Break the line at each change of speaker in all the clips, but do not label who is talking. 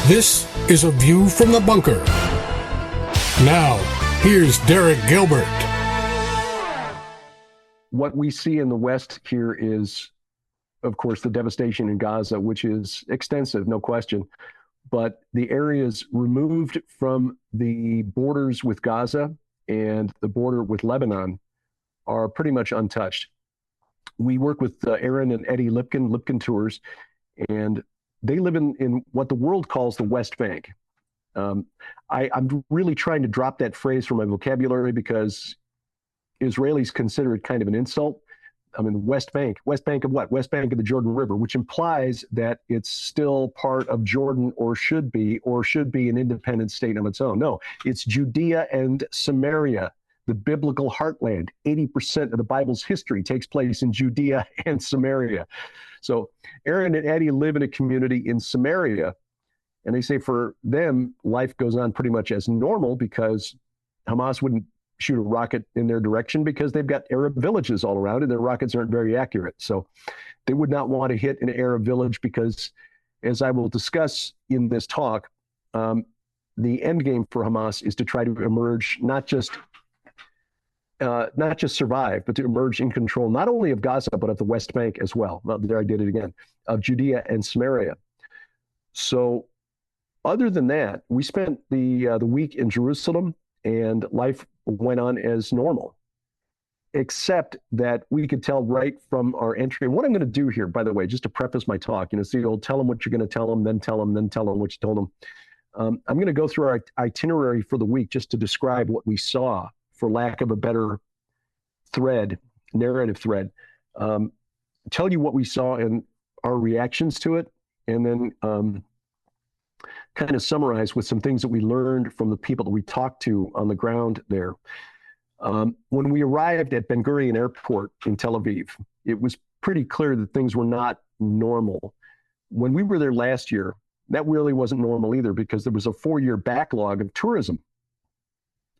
This is A View from the Bunker. Now, here's Derek Gilbert.
What we see in the West here is, of course, the devastation in Gaza, which is extensive, no question. But the areas removed from the borders with Gaza and the border with Lebanon are pretty much untouched. We work with Aaron and Eddie Lipkin Tours, and they live in what the world calls the West Bank. I'm really trying to drop that phrase from my vocabulary because Israelis consider it kind of an insult. I mean, West Bank of what? West Bank of the Jordan River, which implies that it's still part of Jordan or should be an independent state of its own. No, it's Judea and Samaria, the biblical heartland. 80% of the Bible's history takes place in Judea and Samaria. So Aaron and Eddie live in a community in Samaria, and they say for them, life goes on pretty much as normal because Hamas wouldn't shoot a rocket in their direction because they've got Arab villages all around and their rockets aren't very accurate. So they would not want to hit an Arab village because, as I will discuss in this talk, the end game for Hamas is to try to emerge, not just survive, but to emerge in control, not only of Gaza, but of the West Bank as well. Well, there I did it again, of Judea and Samaria. So other than that, we spent the week in Jerusalem and life went on as normal, except that we could tell right from our entry. And what I'm going to do here, by the way, just to preface my talk, it's the old tell them what you're going to tell them, then tell them what you told them. I'm going to go through our itinerary for the week just to describe what we saw, for lack of a better narrative thread, tell you what we saw and our reactions to it, and then kind of summarize with some things that we learned from the people that we talked to on the ground there. When we arrived at Ben Gurion Airport in Tel Aviv, it was pretty clear that things were not normal. When we were there last year, that really wasn't normal either because there was a 4-year backlog of tourism.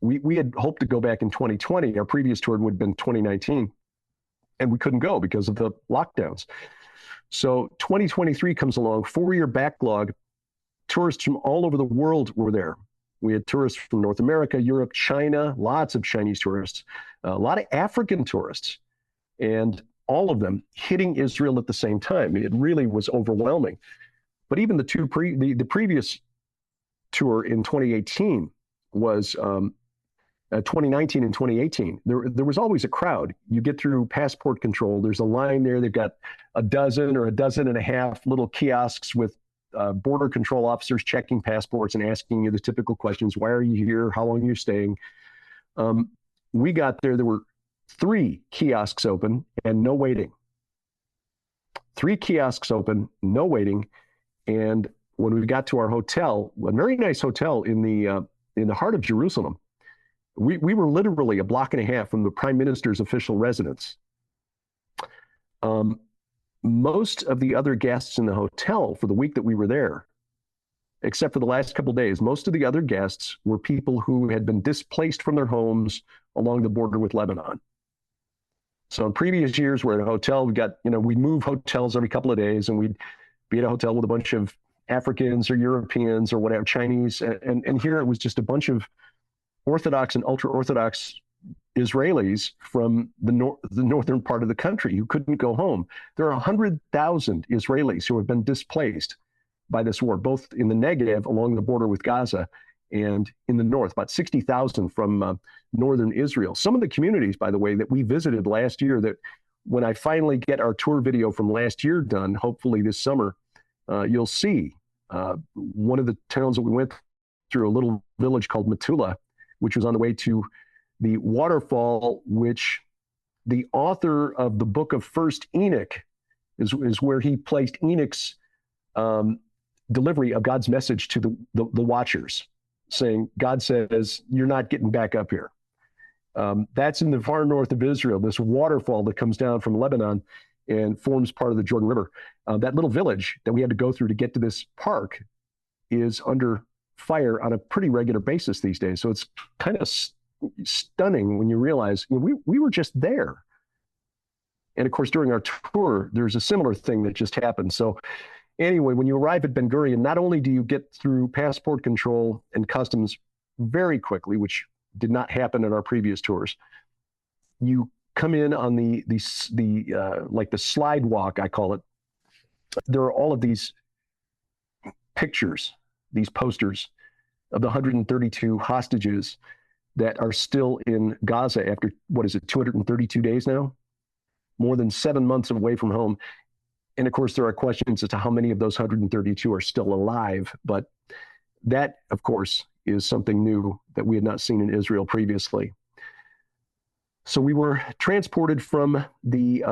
We had hoped to go back in 2020. Our previous tour would have been 2019, and we couldn't go because of the lockdowns. So 2023 comes along, 4-year backlog. Tourists from all over the world were there. We had tourists from North America, Europe, China, lots of Chinese tourists, a lot of African tourists, and all of them hitting Israel at the same time. It really was overwhelming. But even the previous tour in 2018 was 2019 and 2018. There was always a crowd. You get through passport control. There's a line there. They've got a dozen or a dozen and a half little kiosks with border control officers checking passports and asking you the typical questions. Why are you here? How long are you staying? We got there. There were 3 kiosks open and no waiting. 3 kiosks open, no waiting. And when we got to our hotel, a very nice hotel in the heart of Jerusalem, we were literally a block and a half from the Prime Minister's official residence. Most of the other guests in the hotel for the week that we were there, except for the last couple of days, most of the other guests were people who had been displaced from their homes along the border with Lebanon. So in previous years, we're at a hotel, we'd move hotels every couple of days, and we'd be at a hotel with a bunch of Africans or Europeans or whatever, Chinese. And here it was just a bunch of Orthodox and ultra-Orthodox Israelis from the northern part of the country who couldn't go home. There are 100,000 Israelis who have been displaced by this war, both in the Negev along the border with Gaza and in the north, about 60,000 from northern Israel. Some of the communities, by the way, that we visited last year, that when I finally get our tour video from last year done, hopefully this summer, you'll see one of the towns that we went through, a little village called Metula, which was on the way to the waterfall, which the author of the book of First Enoch is where he placed Enoch's delivery of God's message to the watchers, saying, God says, you're not getting back up here. That's in the far north of Israel, this waterfall that comes down from Lebanon and forms part of the Jordan River. That little village that we had to go through to get to this park is under fire on a pretty regular basis these days. So it's kind of stunning when you realize we were just there. And of course, during our tour, there's a similar thing that just happened. So Anyway, when you arrive at Ben Gurion, not only do you get through passport control and customs very quickly, which did not happen in our previous tours, you come in on the like the slide walk, I call it. There are all of these pictures, these posters of the 132 hostages that are still in Gaza after, what is it, 232 days now? More than 7 months away from home. And of course, there are questions as to how many of those 132 are still alive. But that, of course, is something new that we had not seen in Israel previously. So we were transported from the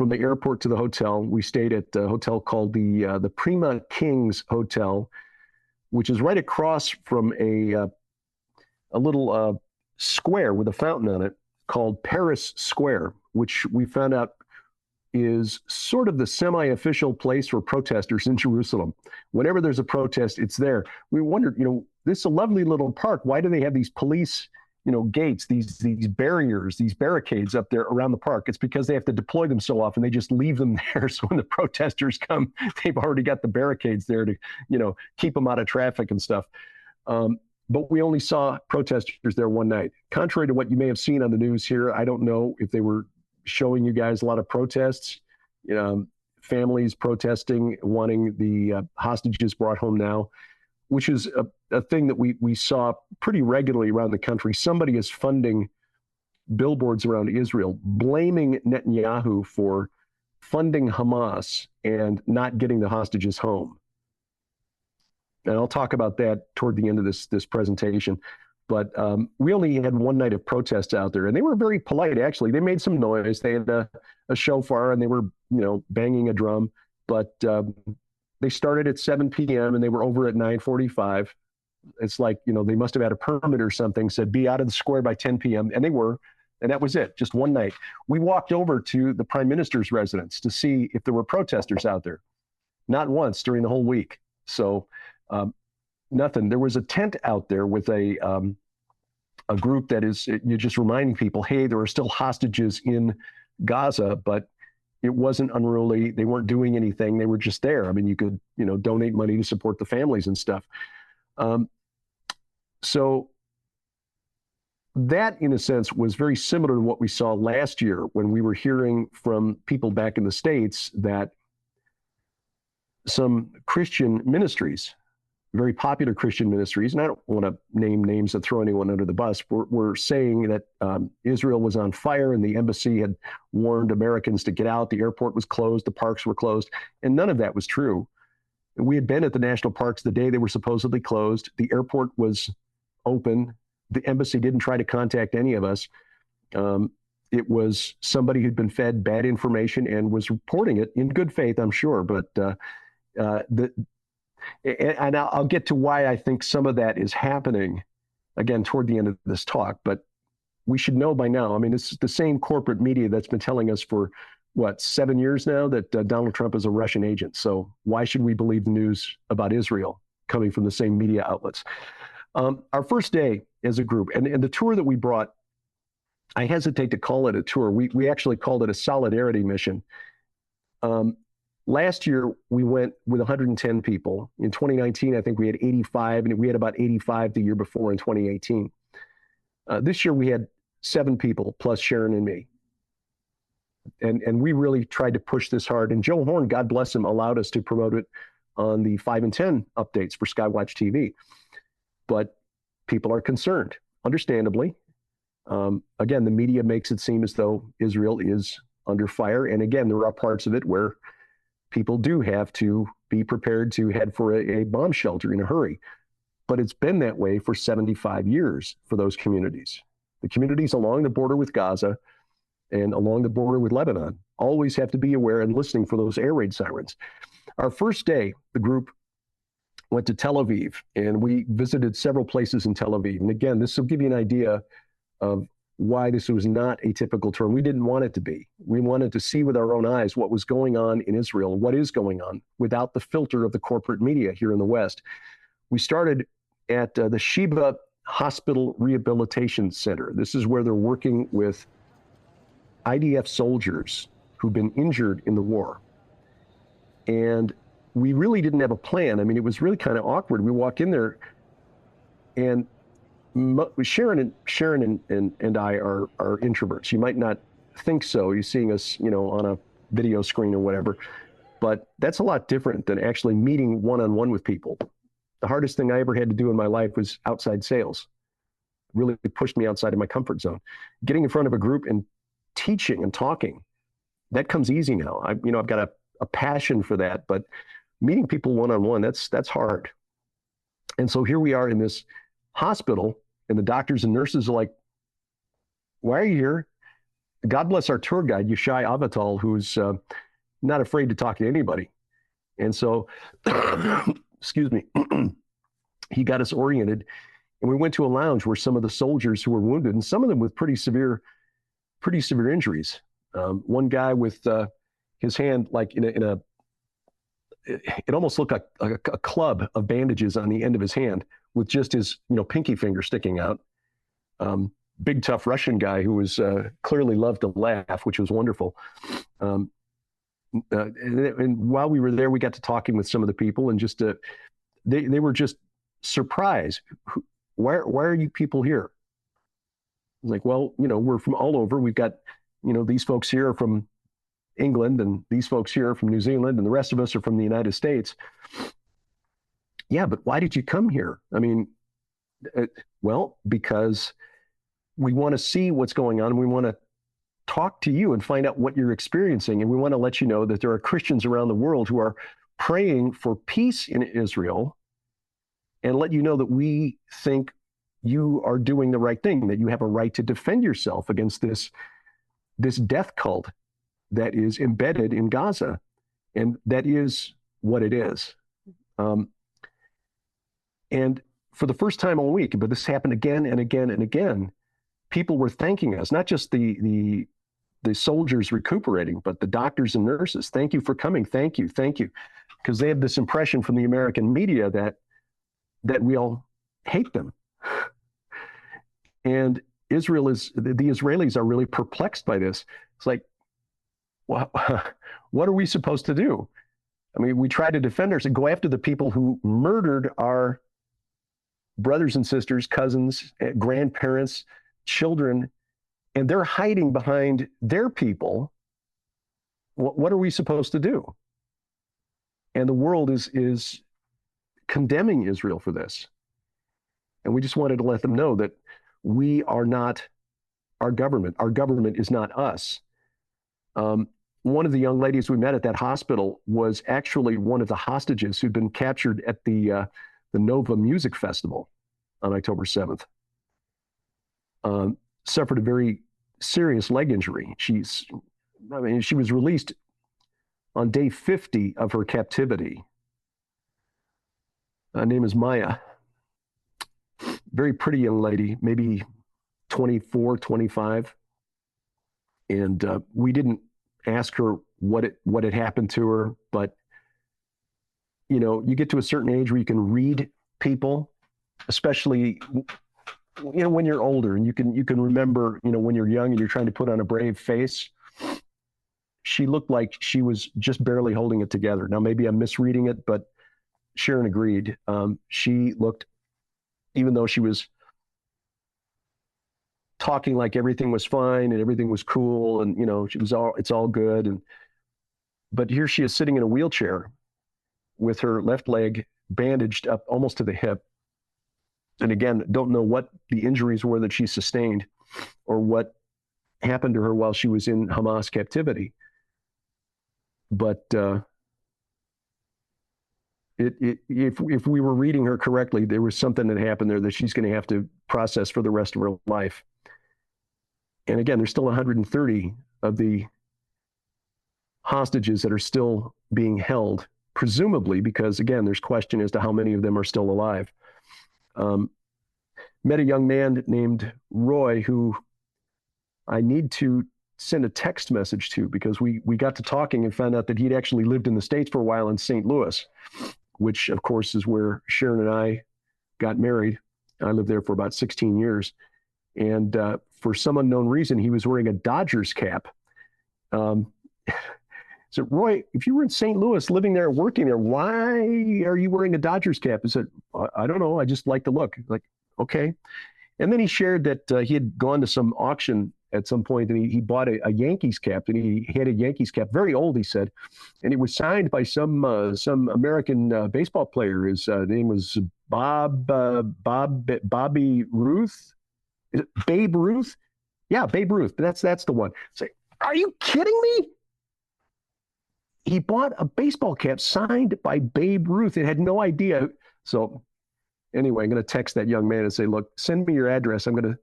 airport to the hotel. We stayed at a hotel called the Prima Kings Hotel, which is right across from a little square with a fountain on it called Paris Square, which we found out is sort of the semi-official place for protesters in Jerusalem. Whenever there's a protest, it's there. We wondered, this is a lovely little park. Why do they have these police, gates, these barriers, these barricades up there around the park? It's because they have to deploy them so often. They just leave them there. So when the protesters come, they've already got the barricades there to, keep them out of traffic and stuff. But we only saw protesters there one night. Contrary to what you may have seen on the news here, I don't know if they were showing you guys a lot of protests, families protesting, wanting the hostages brought home now, which is a thing that we saw pretty regularly around the country. Somebody is funding billboards around Israel, blaming Netanyahu for funding Hamas and not getting the hostages home. And I'll talk about that toward the end of this presentation. But we only had one night of protests out there, and they were very polite, actually. They made some noise. They had a shofar, and they were, banging a drum. But they started at 7 p.m., and they were over at 9:45. It's like, they must have had a permit or something, said be out of the square by 10 p.m., and they were. And that was it, just one night. We walked over to the prime minister's residence to see if there were protesters out there. Not once during the whole week. So nothing. There was a tent out there with a group that is, you're just reminding people, hey, there are still hostages in Gaza, but it wasn't unruly. They weren't doing anything. They were just there. I mean, you could, donate money to support the families and stuff. So that, in a sense, was very similar to what we saw last year when we were hearing from people back in the States that some Christian ministries, very popular Christian ministries, and I don't want to name names that throw anyone under the bus, were saying that Israel was on fire and the embassy had warned Americans to get out. The airport was closed, the parks were closed, and none of that was true. We had been at the national parks the day they were supposedly closed. The airport was open. The embassy didn't try to contact any of us. It was somebody who'd been fed bad information and was reporting it in good faith, I'm sure, but and I'll get to why I think some of that is happening, again, toward the end of this talk. But we should know by now, I mean, it's the same corporate media that's been telling us for, 7 years now that Donald Trump is a Russian agent. So why should we believe the news about Israel coming from the same media outlets? Our first day as a group, and the tour that we brought, I hesitate to call it a tour. We actually called it a solidarity mission. Last year, we went with 110 people. In 2019, I think we had 85, and we had about 85 the year before in 2018. This year, we had 7 people, plus Sharon and me. And we really tried to push this hard. And Joe Horn, God bless him, allowed us to promote it on the 5 and 10 updates for Skywatch TV. But people are concerned, understandably. Again, the media makes it seem as though Israel is under fire. And again, there are parts of it where people do have to be prepared to head for a bomb shelter in a hurry. But it's been that way for 75 years for those communities. The communities along the border with Gaza and along the border with Lebanon always have to be aware and listening for those air raid sirens. Our first day, the group went to Tel Aviv, and we visited several places in Tel Aviv. And again, this will give you an idea of why this was not a typical tour. We didn't want it to be. We wanted to see with our own eyes what was going on in Israel, what is going on, without the filter of the corporate media here in the West. We started at the Sheba Hospital Rehabilitation Center. This is where they're working with IDF soldiers who've been injured in the war. And we really didn't have a plan. I mean, it was really kind of awkward. We walk in there, and Sharon and I are introverts. You might not think so. You're seeing us, on a video screen or whatever, but that's a lot different than actually meeting one-on-one with people. The hardest thing I ever had to do in my life was outside sales. It really pushed me outside of my comfort zone. Getting in front of a group and teaching and talking, that comes easy now. I've got a passion for that, but meeting people one-on-one, that's hard. And so here we are in this hospital, and the doctors and nurses are like, "Why are you here?" God bless our tour guide, Yeshai Avatal, who's not afraid to talk to anybody. And so, excuse me, he got us oriented, and we went to a lounge where some of the soldiers who were wounded, and some of them with pretty severe injuries. One guy with his hand like it almost looked like a club of bandages on the end of his hand, with just his pinky finger sticking out. Big tough Russian guy who was clearly loved to laugh, which was wonderful. And while we were there, we got to talking with some of the people, and just they were just surprised. Why are you people here? I was like, well, we're from all over. We've got, these folks here are from England, and these folks here are from New Zealand, and the rest of us are from the United States. Yeah, but why did you come here? I mean, well, because we want to see what's going on. We want to talk to you and find out what you're experiencing. And we want to let you know that there are Christians around the world who are praying for peace in Israel, and let you know that we think you are doing the right thing, that you have a right to defend yourself against this death cult that is embedded in Gaza. And that is what it is. And for the first time all week, but this happened again and again and again, people were thanking us, not just the soldiers recuperating, but the doctors and nurses. Thank you for coming. Thank you. Thank you. Because they have this impression from the American media that we all hate them. And the Israelis are really perplexed by this. It's like, well, what are we supposed to do? I mean, we try to defend ourselves, go after the people who murdered our brothers and sisters, cousins, grandparents, children, and they're hiding behind their people. What are we supposed to do? And the world is condemning Israel for this. And we just wanted to let them know that we are not our government. Our government is not us. One of the young ladies we met at that hospital was actually one of the hostages who'd been captured at the Nova Music Festival on October 7th. Suffered a very serious leg injury. She was released on day 50 of her captivity. Her name is Maya. Very pretty young lady, maybe 24, 25. And we didn't ask her what had happened to her, but you get to a certain age where you can read people, especially when you're older, and you can remember when you're young and you're trying to put on a brave face. She looked like she was just barely holding it together. Now maybe I'm misreading it, but Sharon agreed. She looked, even though she was talking like everything was fine and everything was cool, and it's all good, but here she is sitting in a wheelchair with her left leg bandaged up almost to the hip. And again, don't know what the injuries were that she sustained or what happened to her while she was in Hamas captivity. But if we were reading her correctly, there was something that happened there that she's going to have to process for the rest of her life. And again, there's still 130 of the hostages that are still being held, presumably because, again, there's question as to how many of them are still alive. Met a young man named Roy, who I need to send a text message to, because we got to talking and found out that he'd actually lived in the States for a while in St. Louis, which of course is where Sharon and I got married. I lived there for about 16 years. And for some unknown reason, he was wearing a Dodgers cap. So said, Roy, if you were in St. Louis, living there, working there, why are you wearing a Dodgers cap? I said, I don't know. I just like the look. Like, okay. And then he shared that he had gone to some auction at some point, and he bought a Yankees cap, and he had a Yankees cap, very old, he said, and it was signed by some American baseball player. His name was Bobby Ruth, Babe Ruth. Yeah, Babe Ruth. That's the one. Say, are you kidding me? He bought a baseball cap signed by Babe Ruth and had no idea. So anyway, I'm going to text that young man and say, look, send me your address. I'm going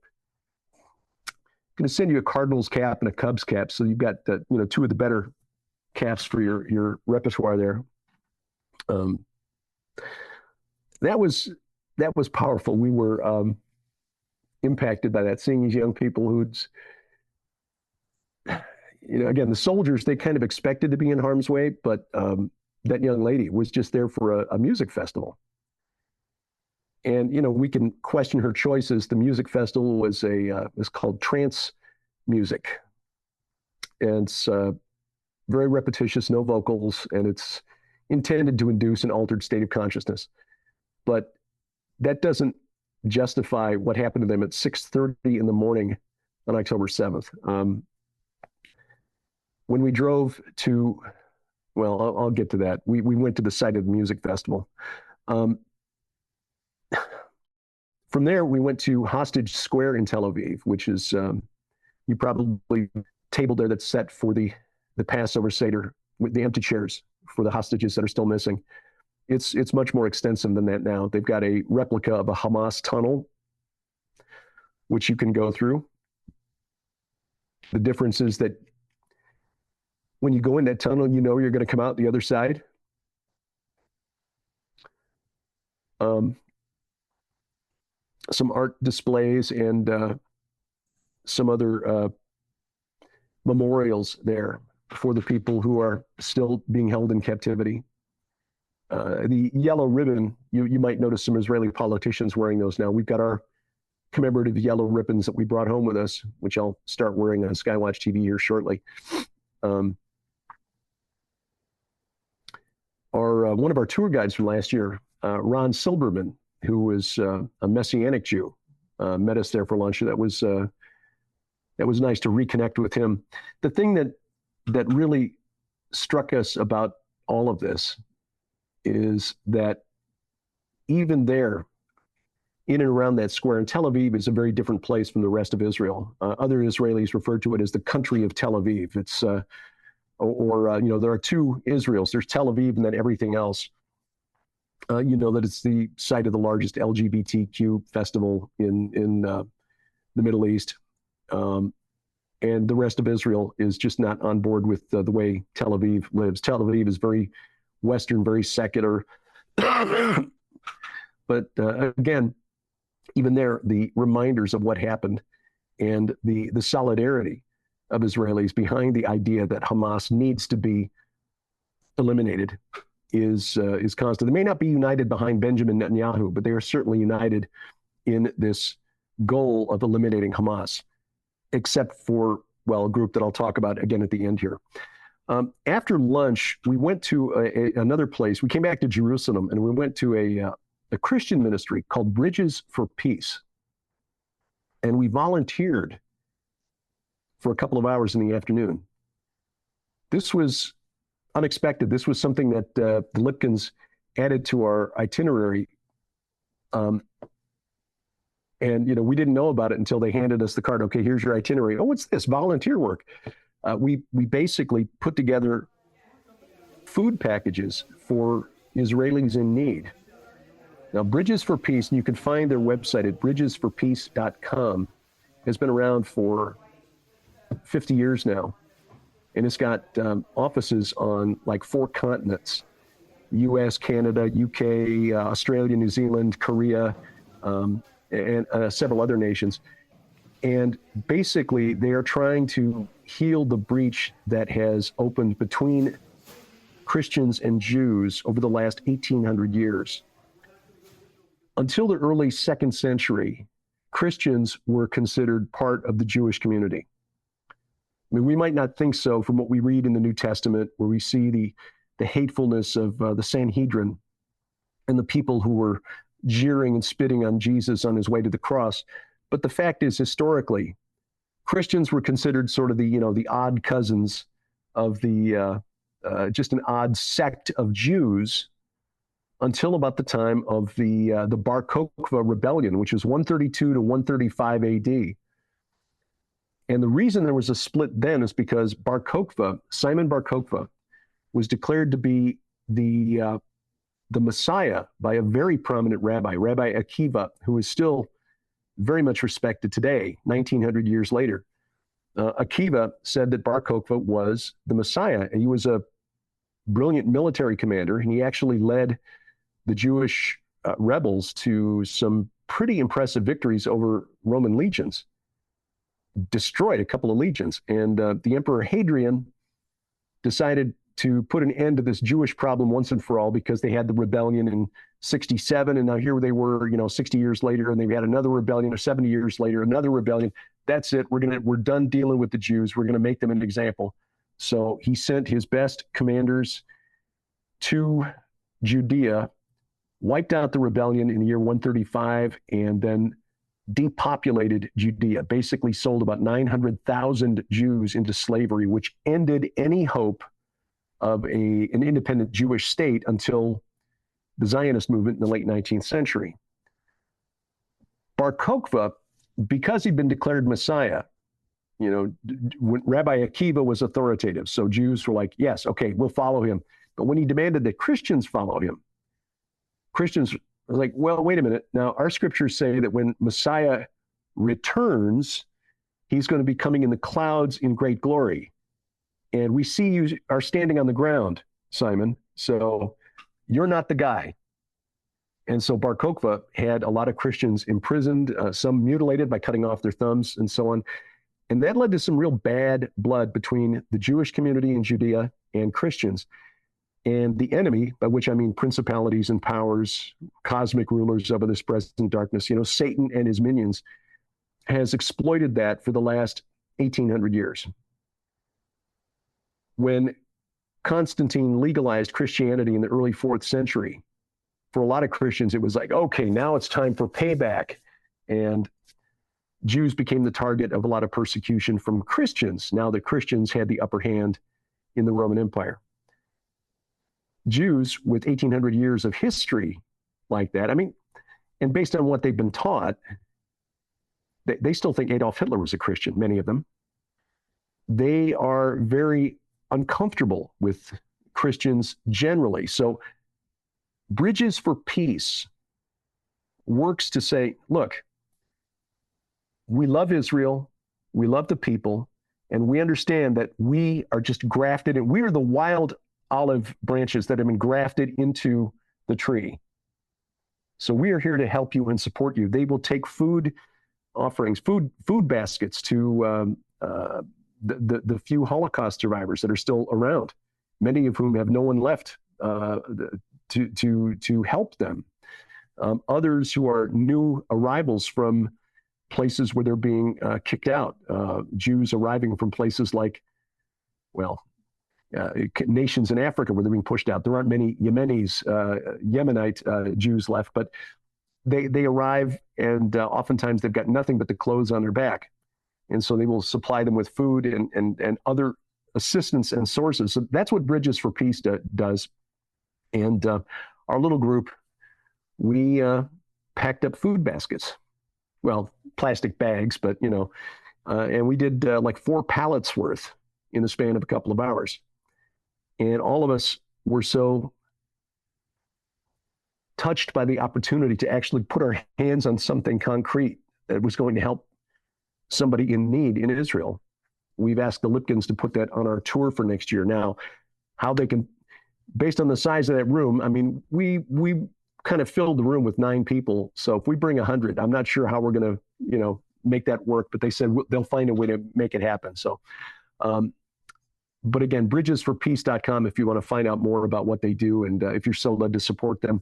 to send you a Cardinals cap and a Cubs cap. So you've got two of the better caps for your repertoire there. That was powerful. We were impacted by that, seeing these young people who'd, again, the soldiers, they kind of expected to be in harm's way, but that young lady was just there for a music festival. And, we can question her choices. The music festival was called trance music. And it's very repetitious, no vocals, and it's intended to induce an altered state of consciousness. But that doesn't justify what happened to them at 6:30 in the morning on October 7th. When we drove to, well, I'll get to that. We went to the site of the music festival. From there, we went to Hostage Square in Tel Aviv, which is, you probably table there that's set for the Passover Seder with the empty chairs for the hostages that are still missing. It's much more extensive than that now. They've got a replica of a Hamas tunnel, which you can go through. The difference is that when you go in that tunnel, you're going to come out the other side. Some art displays and some other memorials there for the people who are still being held in captivity. The yellow ribbon, you might notice some Israeli politicians wearing those now. We've got our commemorative yellow ribbons that we brought home with us, which I'll start wearing on Skywatch TV here shortly. One of our tour guides from last year, Ron Silberman, who was a Messianic Jew, met us there for lunch. That was nice to reconnect with him. The thing that really struck us about all of this is that even there, in and around that square, and Tel Aviv is a very different place from the rest of Israel. Other Israelis refer to it as the country of Tel Aviv. It's there are two Israels. There's Tel Aviv and then everything else. That it's the site of the largest LGBTQ festival in the Middle East. And the rest of Israel is just not on board with the way Tel Aviv lives. Tel Aviv is very Western, very secular. But again, even there, the reminders of what happened and the solidarity of Israelis behind the idea that Hamas needs to be eliminated is constant. They may not be united behind Benjamin Netanyahu, but they are certainly united in this goal of eliminating Hamas, except for, a group that I'll talk about again at the end here. After lunch, we went to another place. We came back to Jerusalem, and we went to a Christian ministry called Bridges for Peace. And we volunteered for a couple of hours in the afternoon. This was unexpected. This was something that the Lipkins added to our itinerary. And, we didn't know about it until they handed us the card. Okay, here's your itinerary. Oh, what's this? Volunteer work. We basically put together food packages for Israelis in need. Now, Bridges for Peace, and you can find their website at bridgesforpeace.com, has been around for 50 years now. And it's got offices on like 4 continents: US, Canada, UK, Australia, New Zealand, Korea, and several other nations. And basically, they are trying to heal the breach that has opened between Christians and Jews over the last 1,800 years. Until the early 2nd century, Christians were considered part of the Jewish community. I mean, we might not think so from what we read in the New Testament, where we see the hatefulness of the Sanhedrin and the people who were jeering and spitting on Jesus on his way to the cross. But the fact is, historically, Christians were considered sort of the odd cousins of just an odd sect of Jews until about the time of the Bar Kokhba rebellion, which was 132 to 135 AD. And the reason there was a split then is because Simon Bar Kokhba, was declared to be the Messiah by a very prominent rabbi, Rabbi Akiva, who is still very much respected today, 1900 years later. Akiva said that Bar Kokhba was the Messiah, and he was a brilliant military commander, and he actually led the Jewish rebels to some pretty impressive victories over Roman legions, destroyed a couple of legions. And the Emperor Hadrian decided to put an end to this Jewish problem once and for all, because they had the rebellion in 67, and now here they were, 60 years later, and they had another rebellion, or 70 years later, another rebellion. That's it. We're done dealing with the Jews. We're gonna make them an example. So he sent his best commanders to Judea, wiped out the rebellion in the year 135, and then depopulated Judea, basically sold about 900,000 Jews into slavery, which ended any hope of an independent Jewish state until the Zionist movement in the late 19th century. Bar Kokhba, because he'd been declared Messiah, when Rabbi Akiva was authoritative, so Jews were like, yes, okay, we'll follow him. But when he demanded that Christians follow him, Christians were like, well, wait a minute. Now, our scriptures say that when Messiah returns, he's going to be coming in the clouds in great glory. And we see you are standing on the ground, Simon, so you're not the guy. And so Bar Kokhba had a lot of Christians imprisoned, some mutilated by cutting off their thumbs and so on. And that led to some real bad blood between the Jewish community in Judea and Christians. And the enemy, by which I mean principalities and powers, cosmic rulers of this present darkness, Satan and his minions, has exploited that for the last 1800 years. When Constantine legalized Christianity in the early 4th century, for a lot of Christians, it was like, okay, now it's time for payback. And Jews became the target of a lot of persecution from Christians, now that Christians had the upper hand in the Roman Empire. Jews with 1800 years of history like that, and based on what they've been taught, they still think Adolf Hitler was a Christian, many of them. They are very uncomfortable with Christians generally. So Bridges for Peace works to say, look, we love Israel, we love the people, and we understand that we are just grafted, and we are the wild olive branches that have been grafted into the tree. So we are here to help you and support you. They will take food offerings, food baskets to the few Holocaust survivors that are still around, many of whom have no one left to help them. Others who are new arrivals from places where they're being kicked out, Jews arriving from places like, nations in Africa where they're being pushed out. There aren't many Yemenite Jews left, but they arrive, and oftentimes they've got nothing but the clothes on their back. And so they will supply them with food and other assistance and sources. So that's what Bridges for Peace does. And our little group, we packed up food baskets. Well, plastic bags, but, and we did like 4 pallets worth in the span of a couple of hours. And all of us were so touched by the opportunity to actually put our hands on something concrete that was going to help somebody in need in Israel. We've asked the Lipkins to put that on our tour for next year. Now, how they can, based on the size of that room, we kind of filled the room with 9 people. So if we bring 100, I'm not sure how we're going to, make that work, but they said they'll find a way to make it happen. So, but again, bridgesforpeace.com if you want to find out more about what they do, and if you're so led to support them,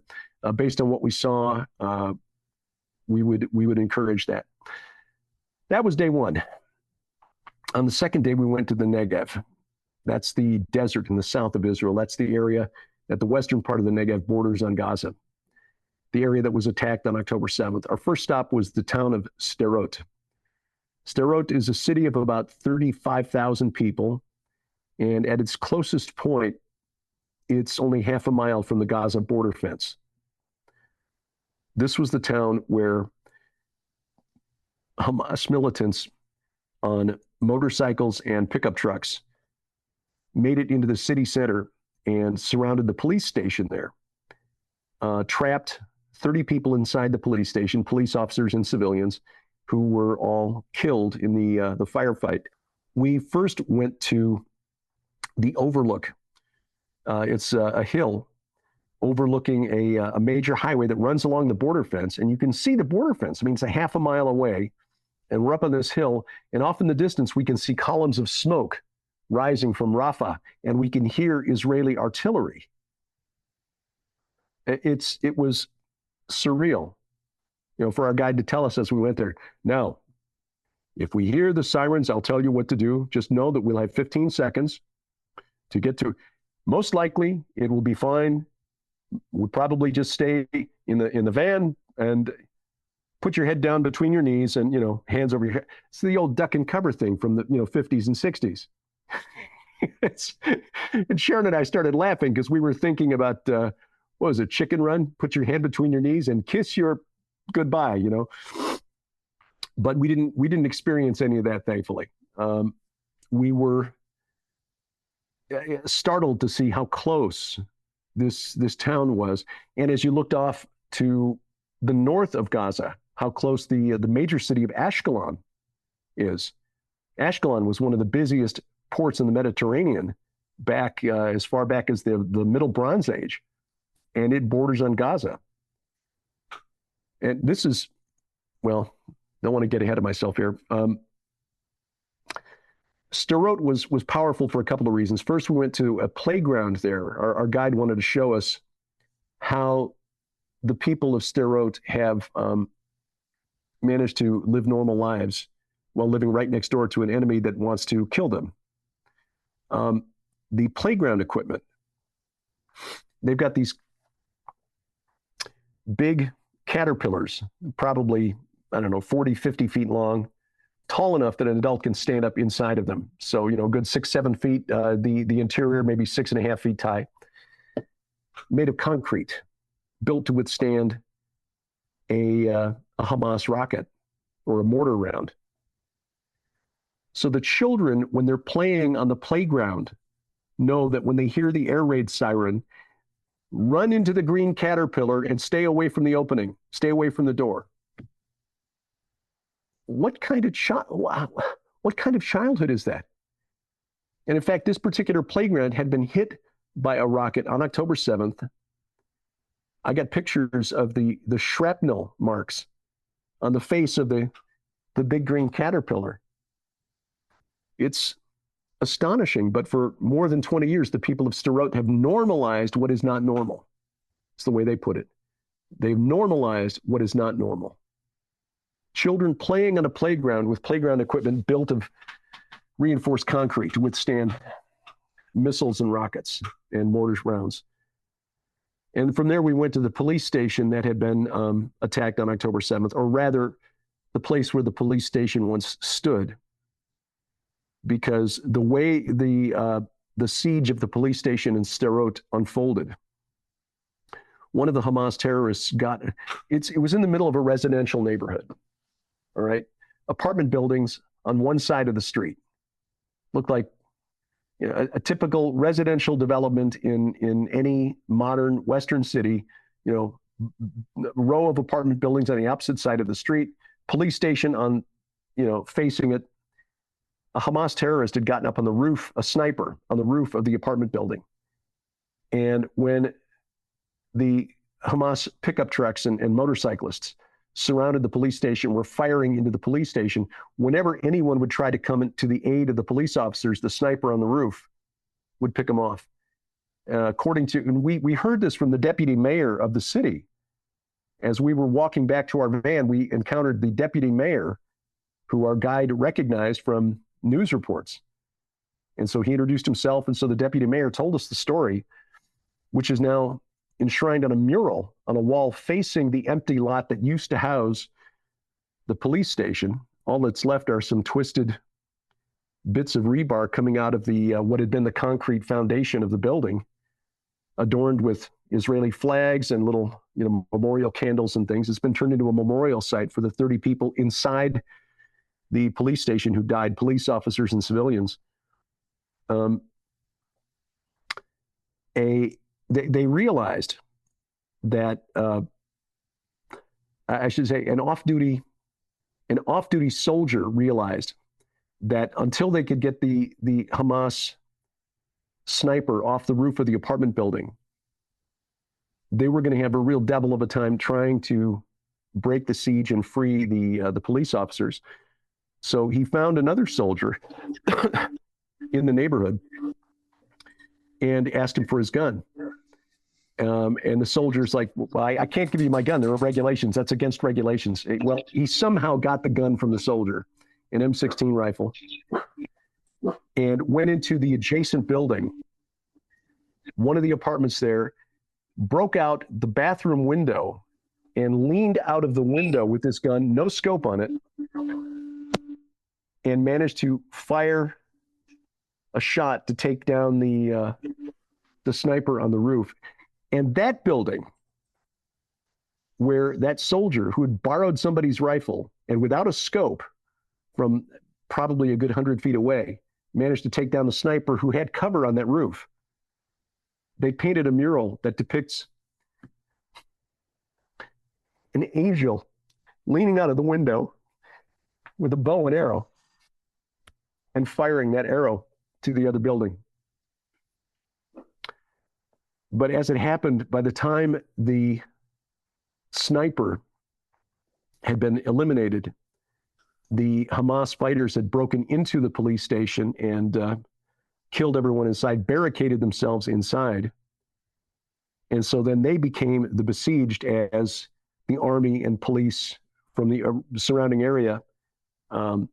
based on what we saw, we would encourage that. That was day 1. On the second day, we went to the Negev. That's the desert in the south of Israel. That's the area that the western part of the Negev borders on Gaza, the area that was attacked on October 7th. Our first stop was the town of Sderot. Sderot is a city of about 35,000 people, and at its closest point, it's only half a mile from the Gaza border fence. This was the town where Hamas militants on motorcycles and pickup trucks made it into the city center and surrounded the police station there, trapped 30 people inside the police station, police officers and civilians, who were all killed in the firefight. We first went to the overlook. It's a hill overlooking a major highway that runs along the border fence, and you can see the border fence. I mean, it's a half a mile away, and we're up on this hill, and off in the distance, we can see columns of smoke rising from Rafah, and we can hear Israeli artillery. It was surreal, for our guide to tell us as we went there. Now, if we hear the sirens, I'll tell you what to do. Just know that we'll have 15 seconds to get to. Most likely, it will be fine. We'll probably just stay in the van and put your head down between your knees and, hands over your head. It's the old duck and cover thing from the 50s and 60s. And Sharon and I started laughing because we were thinking about, what was it, Chicken Run? Put your hand between your knees and kiss your goodbye, But we didn't experience any of that, thankfully. We were startled to see how close this town was. And as you looked off to the north of Gaza, how close the major city of Ashkelon is. Ashkelon was one of the busiest ports in the Mediterranean back as far back as the Middle Bronze Age, and it borders on Gaza. And this is, well, don't want to get ahead of myself here. Sderot was powerful for a couple of reasons. First, we went to a playground there. Our guide wanted to show us how the people of Sderot have managed to live normal lives while living right next door to an enemy that wants to kill them. The playground equipment, they've got these big caterpillars, probably, 40, 50 feet long, tall enough that an adult can stand up inside of them. So, a good 6-7 feet, the interior, maybe 6.5 feet high, made of concrete, built to withstand a Hamas rocket or a mortar round. So the children, when they're playing on the playground, know that when they hear the air raid siren, run into the green caterpillar and stay away from the opening, stay away from the door. What kind of childhood is that? And in fact, this particular playground had been hit by a rocket on October 7th. I got pictures of the shrapnel marks on the face of the big green caterpillar. It's astonishing, but for more than 20 years, the people of Sderot have normalized what is not normal. It's the way they put it. They've normalized what is not normal. Children playing on a playground with playground equipment built of reinforced concrete to withstand missiles and rockets and mortar rounds. And from there, we went to the police station that had been attacked on October 7th, or rather, the place where the police station once stood, because the way the siege of the police station in Sderot unfolded, one of the Hamas terrorists it was in the middle of a residential neighborhood, all right? Apartment buildings on one side of the street. Looked like a typical residential development in any modern Western city, row of apartment buildings on the opposite side of the street, police station on, facing it. A Hamas terrorist had gotten up on the roof, a sniper on the roof of the apartment building. And when the Hamas pickup trucks and motorcyclists surrounded the police station, were firing into the police station, whenever anyone would try to come to the aid of the police officers, the sniper on the roof would pick them off. And we heard this from the deputy mayor of the city. As we were walking back to our van, we encountered the deputy mayor, who our guide recognized from news reports. And so he introduced himself. And so the deputy mayor told us the story, which is now enshrined on a mural on a wall facing the empty lot that used to house the police station. All that's left are some twisted bits of rebar coming out of the what had been the concrete foundation of the building, adorned with Israeli flags and little, memorial candles and things. It's been turned into a memorial site for the 30 people inside the police station who died, police officers and civilians. They realized that I should say an off-duty soldier realized that until they could get the Hamas sniper off the roof of the apartment building, they were going to have a real devil of a time trying to break the siege and free the police officers. So he found another soldier in the neighborhood and asked him for his gun. And the soldier's like, well, I can't give you my gun. There are regulations. That's against regulations. Well, he somehow got the gun from the soldier, an M16 rifle, and went into the adjacent building, one of the apartments there, broke out the bathroom window and leaned out of the window with this gun, no scope on it, and managed to fire a shot to take down the sniper on the roof. And that building, where that soldier who had borrowed somebody's rifle and without a scope from probably a good 100 feet away, managed to take down the sniper who had cover on that roof. They painted a mural that depicts an angel leaning out of the window with a bow and arrow and firing that arrow to the other building. But as it happened, by the time the sniper had been eliminated, the Hamas fighters had broken into the police station and killed everyone inside, barricaded themselves inside. And so then they became the besieged as the army and police from the surrounding area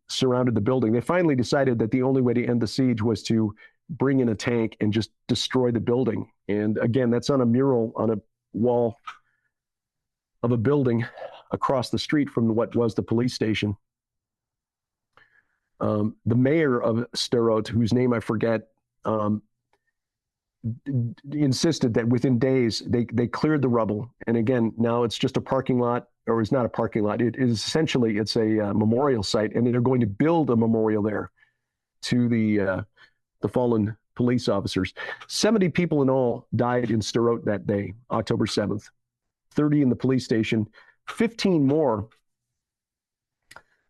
surrounded the building. They finally decided that the only way to end the siege was to bring in a tank and just destroy the building. And again, that's on a mural on a wall of a building across the street from what was the police station. The mayor of Sderot, whose name I forget, insisted that within days they cleared the rubble. And again, now it's just a parking lot, or it's not a parking lot. It is essentially, it's a memorial site, and they're going to build a memorial there to the fallen police officers. 70 people in all died in Sderot that day, October 7th, 30 in the police station, 15 more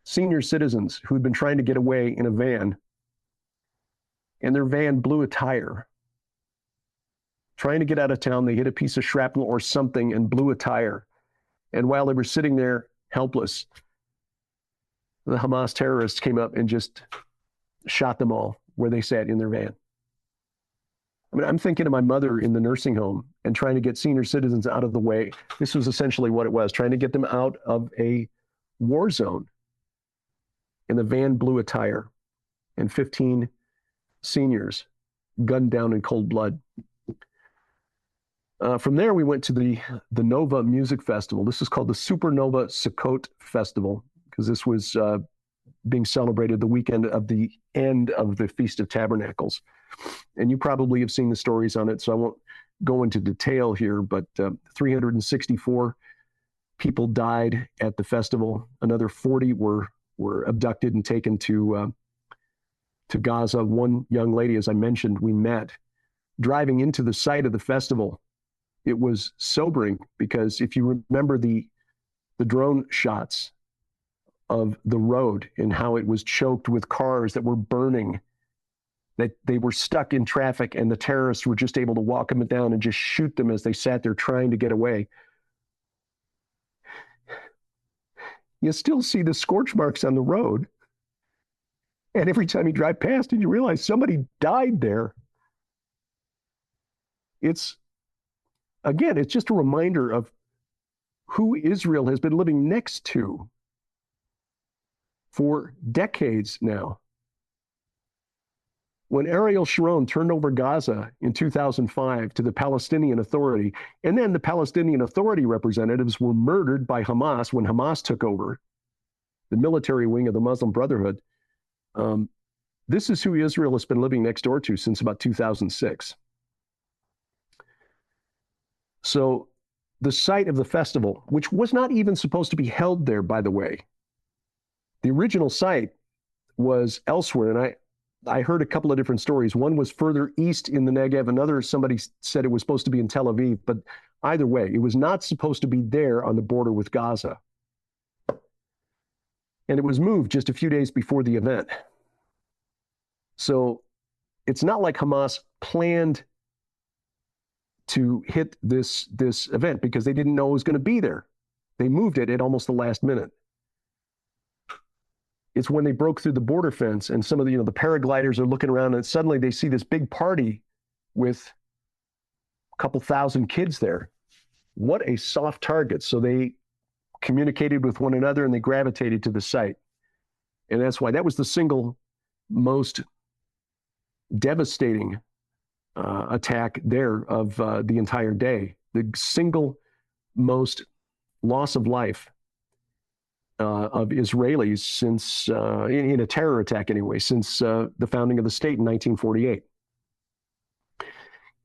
senior citizens who had been trying to get away in a van, and their van blew a tire. Trying to get out of town, they hit a piece of shrapnel or something and blew a tire. And while they were sitting there helpless, the Hamas terrorists came up and just shot them all where they sat in their van. I mean, I'm thinking of my mother in the nursing home and trying to get senior citizens out of the way. This was essentially what it was, trying to get them out of a war zone. And the van blew a tire, and 15 seniors gunned down in cold blood. From there, we went to the Nova Music Festival. This is called the Supernova Sukkot Festival, because this was being celebrated the weekend of the end of the Feast of Tabernacles. And you probably have seen the stories on it, so I won't go into detail here, but 364 people died at the festival. Another 40 were abducted and taken to Gaza. One young lady, as I mentioned, we met driving into the site of the festival. It was sobering because if you remember the drone shots of the road and how it was choked with cars that were burning, that they were stuck in traffic, and the terrorists were just able to walk them down and just shoot them as they sat there trying to get away. You still see the scorch marks on the road. And every time you drive past it, you realize somebody died there. It's just a reminder of who Israel has been living next to for decades now. when Ariel Sharon turned over Gaza in 2005 to the Palestinian Authority, and then the Palestinian Authority representatives were murdered by Hamas when Hamas took over, the military wing of the Muslim Brotherhood. This is who Israel has been living next door to since about 2006. So the site of the festival, which was not even supposed to be held there, by the way, the original site was elsewhere, and I heard a couple of different stories. One was further east in the Negev. Another, somebody said it was supposed to be in Tel Aviv. But either way, it was not supposed to be there on the border with Gaza. And it was moved just a few days before the event. So it's not like Hamas planned to hit this event because they didn't know it was going to be there. They moved it at almost the last minute. It's when they broke through the border fence and some of the, the paragliders are looking around and suddenly they see this big party with a couple thousand kids there. What a soft target. So they communicated with one another and they gravitated to the site. And that's why that was the single most devastating attack there of the entire day. The single most loss of life of Israelis since, in a terror attack anyway, since the founding of the state in 1948.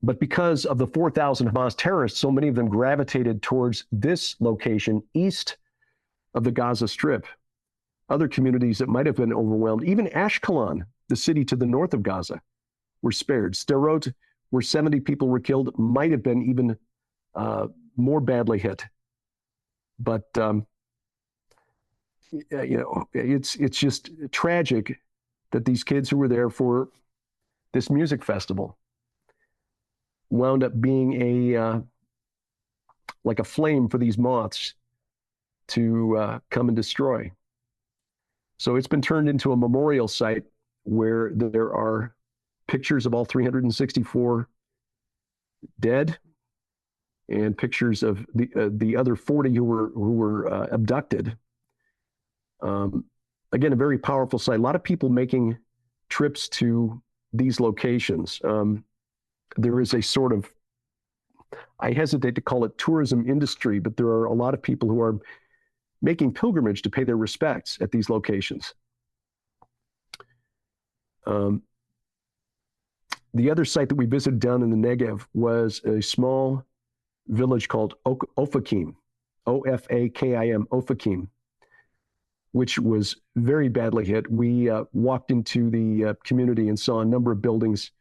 But because of the 4,000 Hamas terrorists, so many of them gravitated towards this location east of the Gaza Strip. Other communities that might have been overwhelmed, even Ashkelon, the city to the north of Gaza, were spared. Sderot, where 70 people were killed, might have been even more badly hit. But it's just tragic that these kids who were there for this music festival wound up being like a flame for these moths to come and destroy. So it's been turned into a memorial site where there are pictures of all 364 dead and pictures of the other 40 who were abducted. Again, a very powerful site. A lot of people making trips to these locations. There is a sort of, I hesitate to call it tourism industry, but there are a lot of people who are making pilgrimage to pay their respects at these locations. The other site that we visited down in the Negev was a small village called Ofakim, O-F-A-K-I-M, Ofakim, which was very badly hit. We walked into the community and saw a number of buildings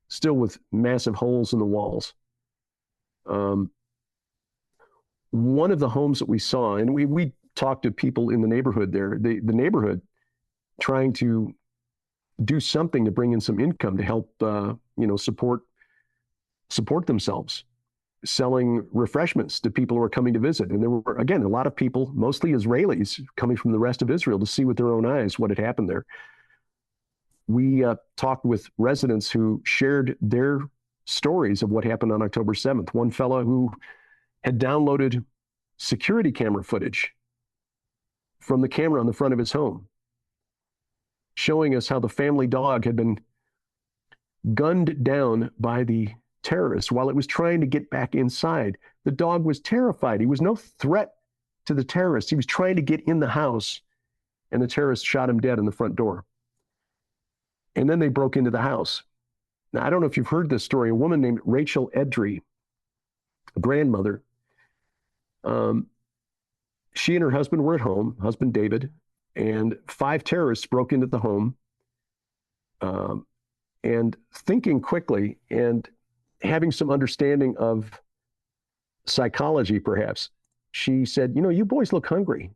still with massive holes in the walls. One of the homes that we saw, and we talked to people in the neighborhood there, the neighborhood trying to do something to bring in some income to help, support themselves, selling refreshments to people who are coming to visit. And there were, again, a lot of people, mostly Israelis, coming from the rest of Israel to see with their own eyes what had happened there. We talked with residents who shared their stories of what happened on October 7th. One fellow who had downloaded security camera footage from the camera on the front of his home, showing us how the family dog had been gunned down by the terrorists while it was trying to get back inside. The dog was terrified. He was no threat to the terrorists. He was trying to get in the house, and the terrorists shot him dead in the front door. And then they broke into the house. Now, I don't know if you've heard this story. A woman named Rachel Edry, a grandmother, she and her husband were at home, husband David, and 5 terrorists broke into the home. And thinking quickly and having some understanding of psychology, perhaps, she said, you boys look hungry.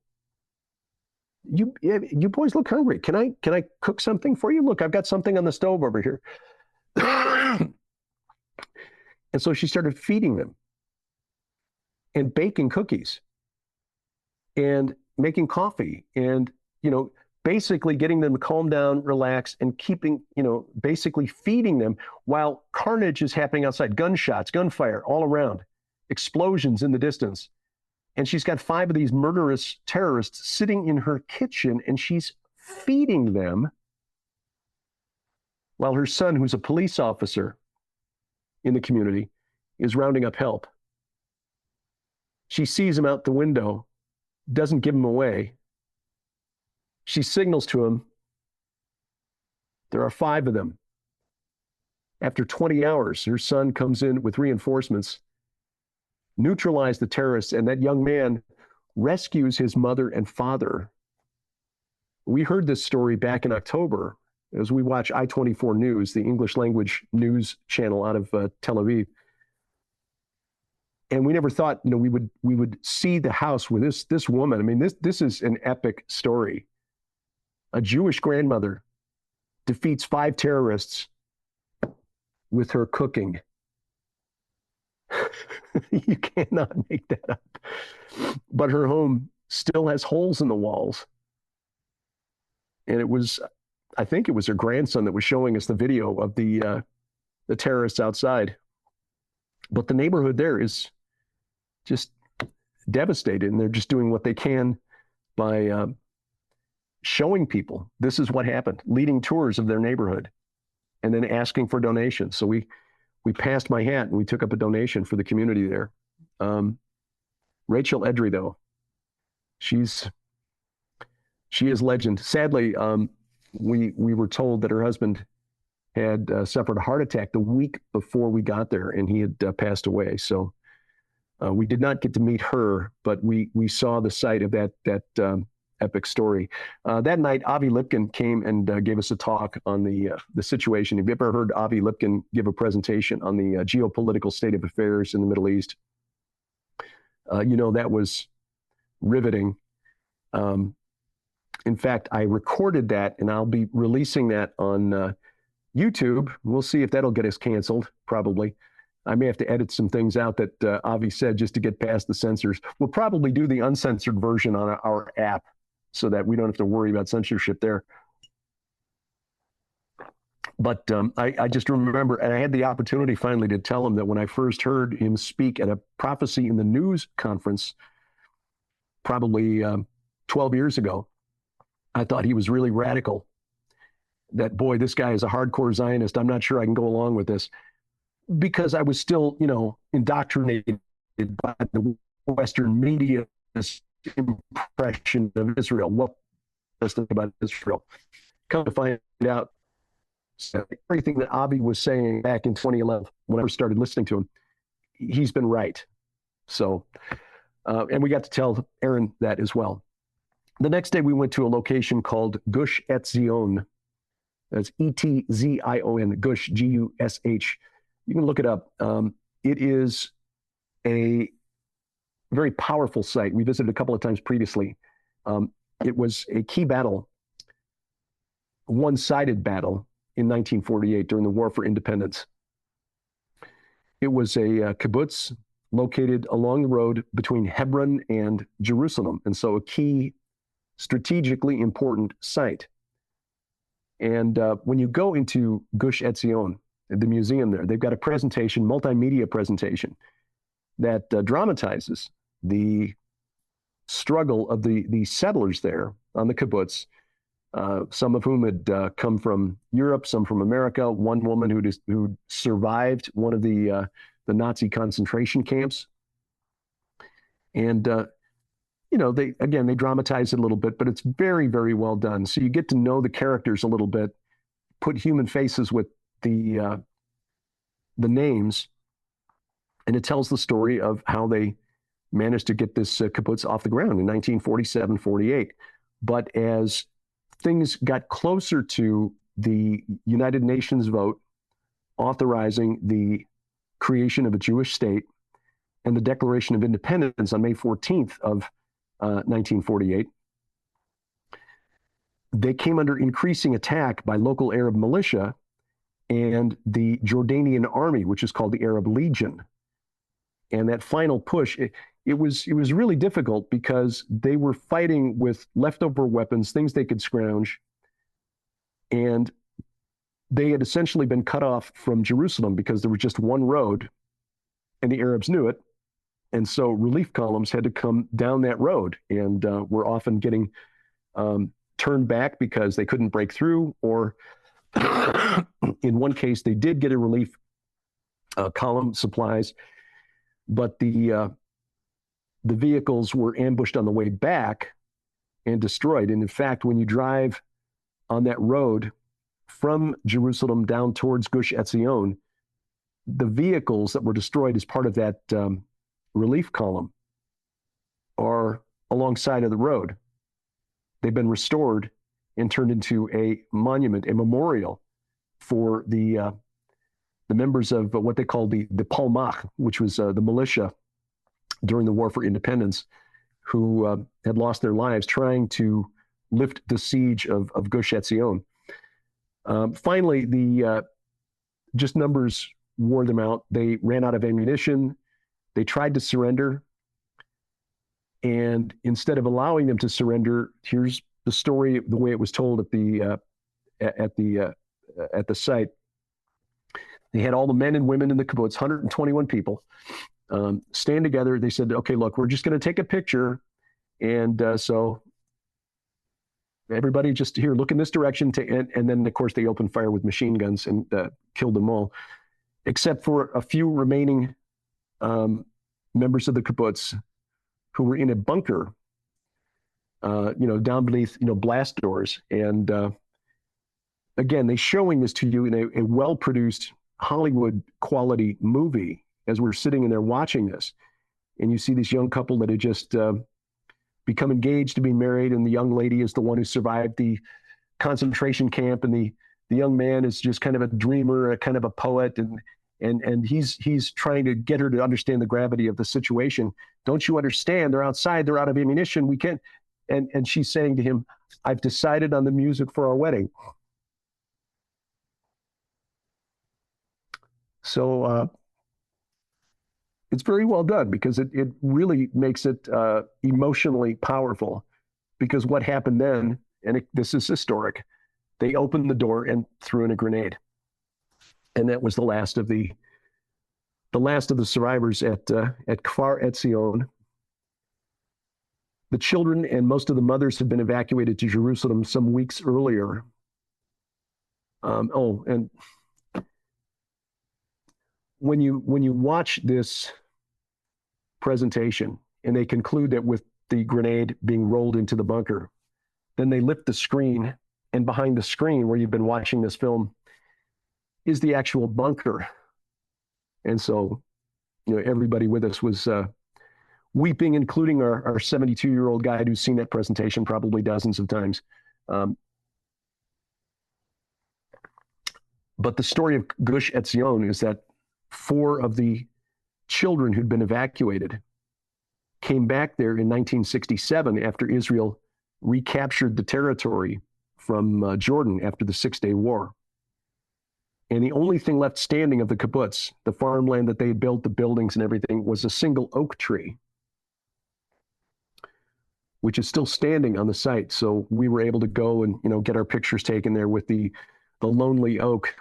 You boys look hungry. Can I cook something for you? Look, I've got something on the stove over here. And so she started feeding them and baking cookies and making coffee and, basically getting them to calm down, relax, and keeping, basically feeding them while carnage is happening outside. Gunshots, gunfire all around, explosions in the distance. And she's got 5 of these murderous terrorists sitting in her kitchen, and she's feeding them while her son, who's a police officer in the community, is rounding up help. She sees him out the window, doesn't give him away. She signals to him. There are 5 of them. After 20 hours, her son comes in with reinforcements, neutralize the terrorists, and that young man rescues his mother and father. We heard this story back in October as we watch I-24 News, the English language news channel out of Tel Aviv. And we never thought, we would see the house with this woman. I mean, this is an epic story. A Jewish grandmother defeats 5 terrorists with her cooking. You cannot make that up. But her home still has holes in the walls. And I think it was her grandson that was showing us the video of the terrorists outside. But the neighborhood there is just devastated, and they're just doing what they can by showing people this is what happened, leading tours of their neighborhood, and then asking for donations. So we passed my hat and we took up a donation for the community there. Rachel Edry, though, she is legend. Sadly, we were told that her husband had suffered a heart attack the week before we got there, and he had passed away. So we did not get to meet her, but we saw the site of that epic story. That night, Avi Lipkin came and gave us a talk on the situation. Have you ever heard Avi Lipkin give a presentation on the geopolitical state of affairs in the Middle East? That was riveting. In fact, I recorded that, and I'll be releasing that on YouTube. We'll see if that'll get us canceled, probably. I may have to edit some things out that Avi said just to get past the censors. We'll probably do the uncensored version on our app so that we don't have to worry about censorship there. But I just remember, and I had the opportunity finally to tell him that when I first heard him speak at a Prophecy in the News conference, probably 12 years ago, I thought he was really radical. That, boy, this guy is a hardcore Zionist. I'm not sure I can go along with this. Because I was still, indoctrinated by the Western media's impression of Israel. What was about Israel? Come to find out, everything that Avi was saying back in 2011, when I first started listening to him, he's been right. So, and we got to tell Aaron that as well. The next day, we went to a location called Gush Etzion. That's E-T-Z-I-O-N, Gush, G-U-S-H. You can look it up. It is a very powerful site. We visited a couple of times previously. It was a key battle, one-sided battle in 1948 during the War for Independence. It was a kibbutz located along the road between Hebron and Jerusalem, and so a key, strategically important site. And when you go into Gush Etzion, the museum there, they've got a presentation, multimedia presentation, that dramatizes the struggle of the settlers there on the kibbutz, some of whom had come from Europe, some from America, one woman who survived one of the Nazi concentration camps. And, they dramatize it a little bit, but it's very, very well done. So you get to know the characters a little bit, put human faces with the names, and it tells the story of how they managed to get this kibbutz off the ground in 1947-48. But as things got closer to the United Nations vote authorizing the creation of a Jewish state and the Declaration of Independence on May 14th of 1948, they came under increasing attack by local Arab militia and the Jordanian army, which is called the Arab Legion. And that final push, it was really difficult because they were fighting with leftover weapons, things they could scrounge, and they had essentially been cut off from Jerusalem because there was just one road, and the Arabs knew it. And so relief columns had to come down that road, and were often getting turned back because they couldn't break through, or In one case, they did get a relief column, supplies, but the vehicles were ambushed on the way back and destroyed. And in fact, when you drive on that road from Jerusalem down towards Gush Etzion, the vehicles that were destroyed as part of that relief column are alongside of the road. They've been restored and turned into a monument, a memorial for the members of what they called the Palmach, which was the militia during the War for Independence, who had lost their lives trying to lift the siege of Gush Etzion. Finally, just numbers wore them out. They ran out of ammunition. They tried to surrender. And instead of allowing them to surrender, here's the story, the way it was told at the site. They had all the men and women in the kibbutz, 121 people, stand together. They said, okay, look, we're just going to take a picture. And so everybody just here, look in this direction. And then, of course, they opened fire with machine guns and killed them all, except for a few remaining members of the kibbutz who were in a bunker, down beneath, blast doors. And again, they're showing this to you in a well-produced Hollywood quality movie as we're sitting in there watching this. And you see this young couple that had just become engaged to be married, and the young lady is the one who survived the concentration camp, and the young man is just kind of a dreamer, a kind of a poet, and he's trying to get her to understand the gravity of the situation. Don't you understand? They're outside, they're out of ammunition. We can't. And she's saying to him, I've decided on the music for our wedding. So it's very well done, because it really makes it emotionally powerful, because what happened then, and this is historic, they opened the door and threw in a grenade. And that was the last of the survivors at Kfar Etzion. The children and most of the mothers had been evacuated to Jerusalem some weeks earlier. And when you watch this presentation and they conclude that with the grenade being rolled into the bunker, then they lift the screen, and behind the screen where you've been watching this film is the actual bunker. And so, everybody with us was weeping, including our 72-year-old guide who's seen that presentation probably dozens of times. But the story of Gush Etzion is that 4 of the children who'd been evacuated came back there in 1967 after Israel recaptured the territory from Jordan after the Six-Day War. And the only thing left standing of the kibbutz, the farmland that they had built, the buildings and everything, was a single oak tree, which is still standing on the site. So we were able to go and, get our pictures taken there with the lonely oak.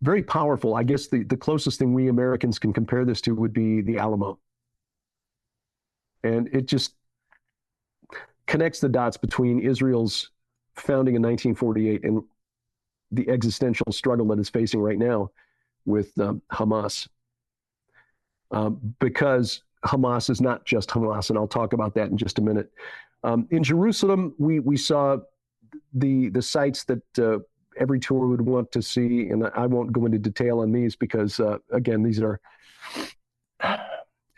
Very powerful. I guess the closest thing we Americans can compare this to would be the Alamo. And it just connects the dots between Israel's founding in 1948 and the existential struggle that it's facing right now with Hamas. Because Hamas is not just Hamas, and I'll talk about that in just a minute. In Jerusalem, we saw the sites that every tour would want to see, and I won't go into detail on these because, again, these are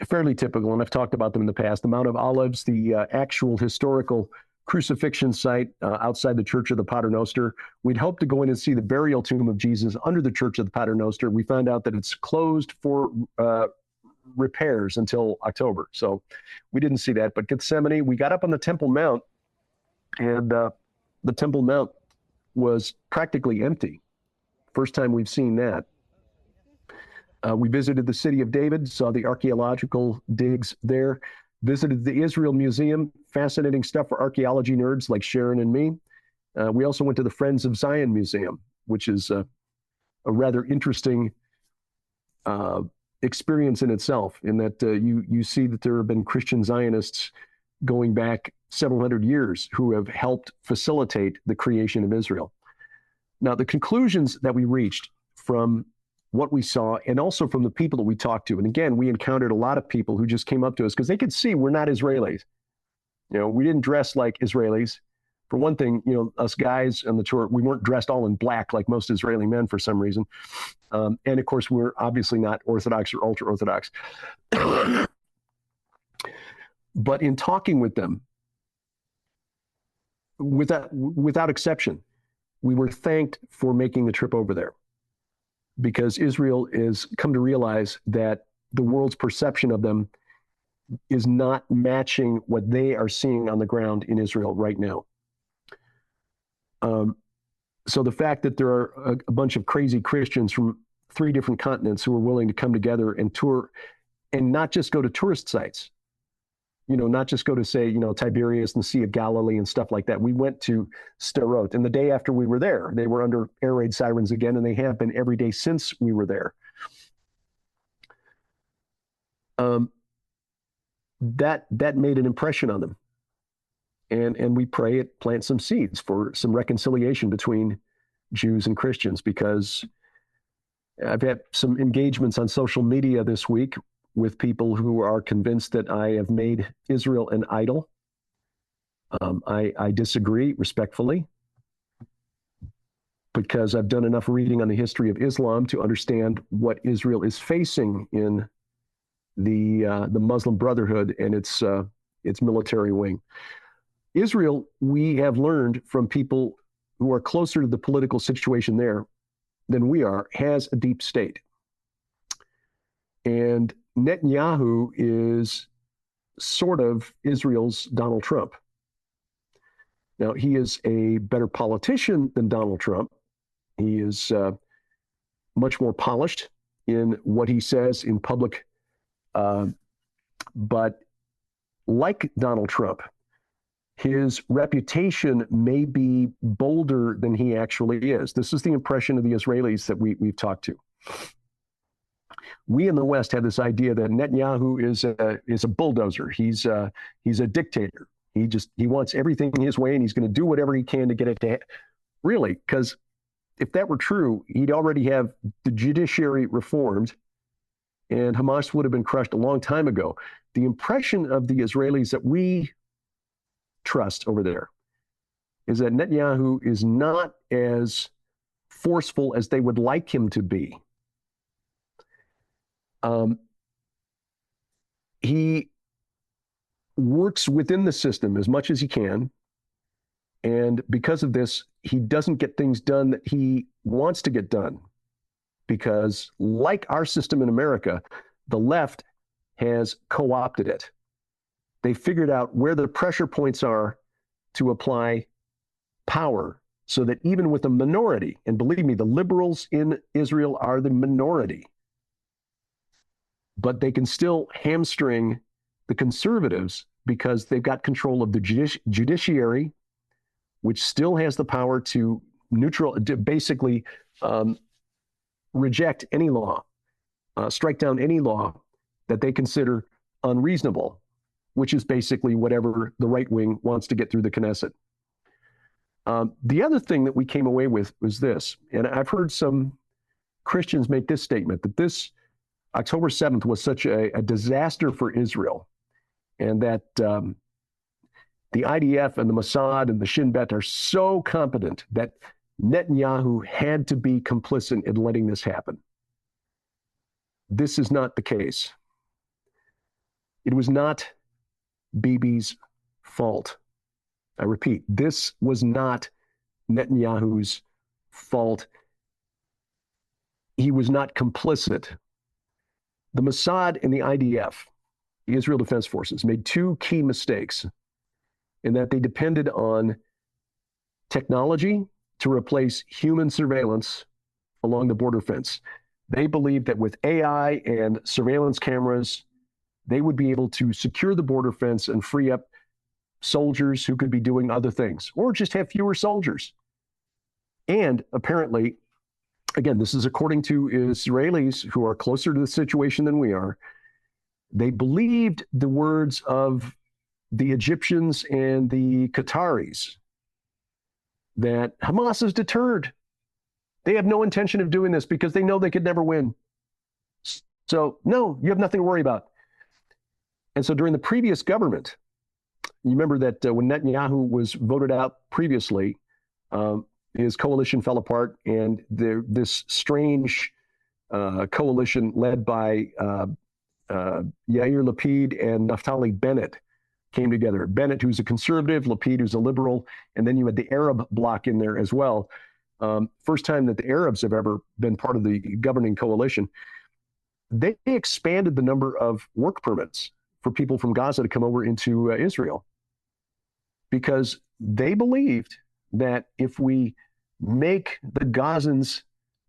fairly typical, and I've talked about them in the past. The Mount of Olives, the actual historical crucifixion site outside the Church of the Pater Noster. We'd hoped to go in and see the burial tomb of Jesus under the Church of the Pater Noster. We found out that it's closed for repairs until October, so we didn't see that. But Gethsemane, we got up on the Temple Mount, and the Temple Mount was practically empty. First time we've seen that. We visited the city of David, saw the archaeological digs there, visited the Israel Museum, fascinating stuff for archaeology nerds like Sharon and me. We also went to the Friends of Zion Museum, which is a rather interesting experience in itself, in that you see that there have been Christian Zionists going back several hundred years who have helped facilitate the creation of Israel. Now, the conclusions that we reached from what we saw and also from the people that we talked to, and again, we encountered a lot of people who just came up to us because they could see we're not Israelis. We didn't dress like Israelis. For one thing, us guys on the tour, we weren't dressed all in black like most Israeli men for some reason. And of course, we're obviously not Orthodox or ultra-Orthodox. But in talking with them, without exception, we were thanked for making the trip over there, because Israel is come to realize that the world's perception of them is not matching what they are seeing on the ground in Israel right now. So the fact that there are a bunch of crazy Christians from 3 different continents who are willing to come together and tour, and not just go to tourist sites, not just go to, say, Tiberias and the Sea of Galilee and stuff like that. We went to Sderot, and the day after we were there, they were under air raid sirens again, and they have been every day since we were there. That made an impression on them. And we pray it plants some seeds for some reconciliation between Jews and Christians, because I've had some engagements on social media this week with people who are convinced that I have made Israel an idol. I disagree respectfully, because I've done enough reading on the history of Islam to understand what Israel is facing in the Muslim Brotherhood and its military wing. Israel, we have learned from people who are closer to the political situation there than we are, has a deep state. And Netanyahu is sort of Israel's Donald Trump. Now, he is a better politician than Donald Trump. He is much more polished in what he says in public. But like Donald Trump, his reputation may be bolder than he actually is. This is the impression of the Israelis that we've talked to. We in the West have this idea that Netanyahu is a bulldozer. He's a dictator. He wants everything his way, and he's going to do whatever he can to get it to really, because if that were true, he'd already have the judiciary reformed, and Hamas would have been crushed a long time ago. The impression of the Israelis that we trust over there is that Netanyahu is not as forceful as they would like him to be. He works within the system as much as he can, and because of this, he doesn't get things done that he wants to get done, because like our system in America, the left has co-opted it. They figured out where the pressure points are to apply power, so that even with a minority, and believe me, the liberals in Israel are the minority, but they can still hamstring the conservatives because they've got control of the judiciary, which still has the power to basically reject any law, strike down any law that they consider unreasonable, which is basically whatever the right wing wants to get through the Knesset. The other thing that we came away with was this, and I've heard some Christians make this statement, that this October 7th was such a disaster for Israel, and that the IDF and the Mossad and the Shin Bet are so competent that Netanyahu had to be complicit in letting this happen. This is not the case. It was not Bibi's fault. I repeat, this was not Netanyahu's fault. He was not complicit. The Mossad and the IDF, the Israel Defense Forces, made 2 key mistakes in that they depended on technology to replace human surveillance along the border fence. They believed that with AI and surveillance cameras, they would be able to secure the border fence and free up soldiers who could be doing other things, or just have fewer soldiers. And apparently, again, this is according to Israelis who are closer to the situation than we are, they believed the words of the Egyptians and the Qataris that Hamas is deterred. They have no intention of doing this because they know they could never win. So, no, you have nothing to worry about. And so during the previous government, you remember that when Netanyahu was voted out previously, his coalition fell apart, and this strange coalition led by Yair Lapid and Naftali Bennett came together. Bennett, who's a conservative, Lapid, who's a liberal, and then you had the Arab bloc in there as well. First time that the Arabs have ever been part of the governing coalition. They expanded the number of work permits for people from Gaza to come over into Israel, because they believed that if we make the Gazans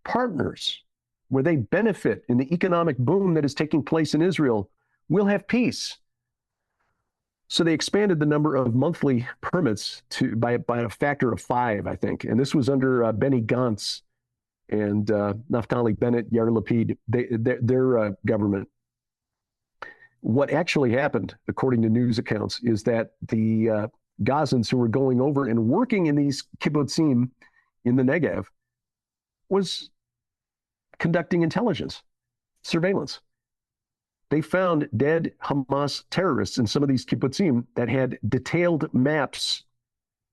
partners, where they benefit in the economic boom that is taking place in Israel, we'll have peace. So they expanded the number of monthly permits by a factor of 5, I think. And this was under Benny Gantz and Naftali Bennett, Yair Lapid, their government. What actually happened, according to news accounts, is that the Gazans who were going over and working in these kibbutzim in the Negev was conducting intelligence, surveillance. They found dead Hamas terrorists in some of these kibbutzim that had detailed maps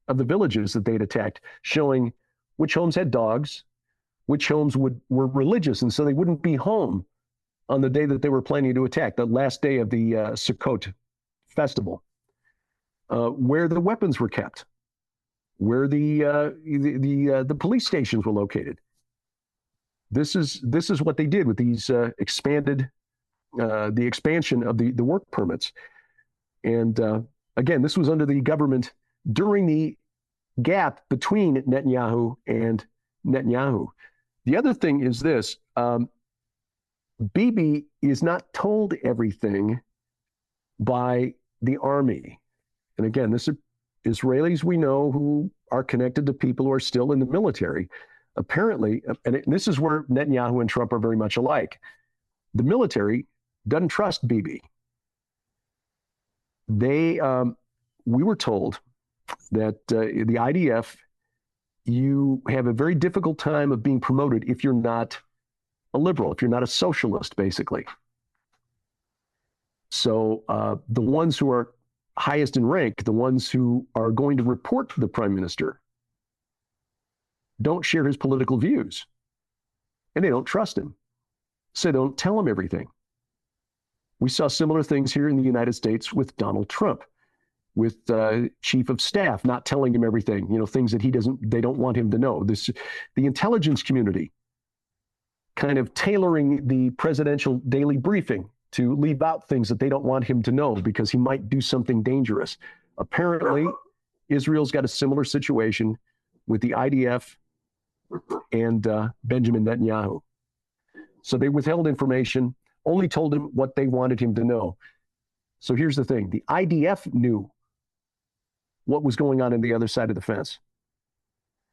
of the villages that they'd attacked, showing which homes had dogs, which homes were religious, and so they wouldn't be home on the day that they were planning to attack, the last day of the Sukkot festival, where the weapons were kept, where the police stations were located. This is what they did with these the expansion of the work permits. And again, this was under the government during the gap between Netanyahu and Netanyahu. The other thing is this, Bibi is not told everything by the army. And again, this is Israelis we know who are connected to people who are still in the military. Apparently, and this is where Netanyahu and Trump are very much alike. The military doesn't trust Bibi. We were told that the IDF, you have a very difficult time of being promoted if you're not a liberal, if you're not a socialist, basically. So the ones who are highest in rank, the ones who are going to report to the prime minister, don't share his political views, and they don't trust him. So they don't tell him everything. We saw similar things here in the United States with Donald Trump, with chief of staff not telling him everything, things that they don't want him to know. The intelligence community kind of tailoring the presidential daily briefing to leave out things that they don't want him to know because he might do something dangerous. Apparently, Israel's got a similar situation with the IDF and Benjamin Netanyahu. So they withheld information, only told him what they wanted him to know. So here's the thing. The IDF knew what was going on the other side of the fence.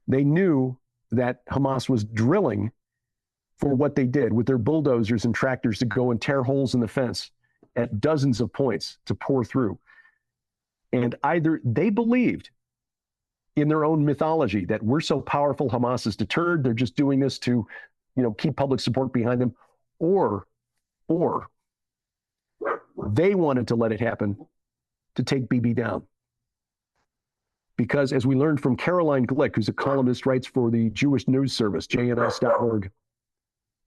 They knew that Hamas was drilling for what they did with their bulldozers and tractors to go and tear holes in the fence at dozens of points to pour through. And either they believed in their own mythology that we're so powerful, Hamas is deterred, they're just doing this to, keep public support behind them, or they wanted to let it happen to take Bibi down. Because as we learned from Caroline Glick, who's a columnist, writes for the Jewish News Service, jns.org.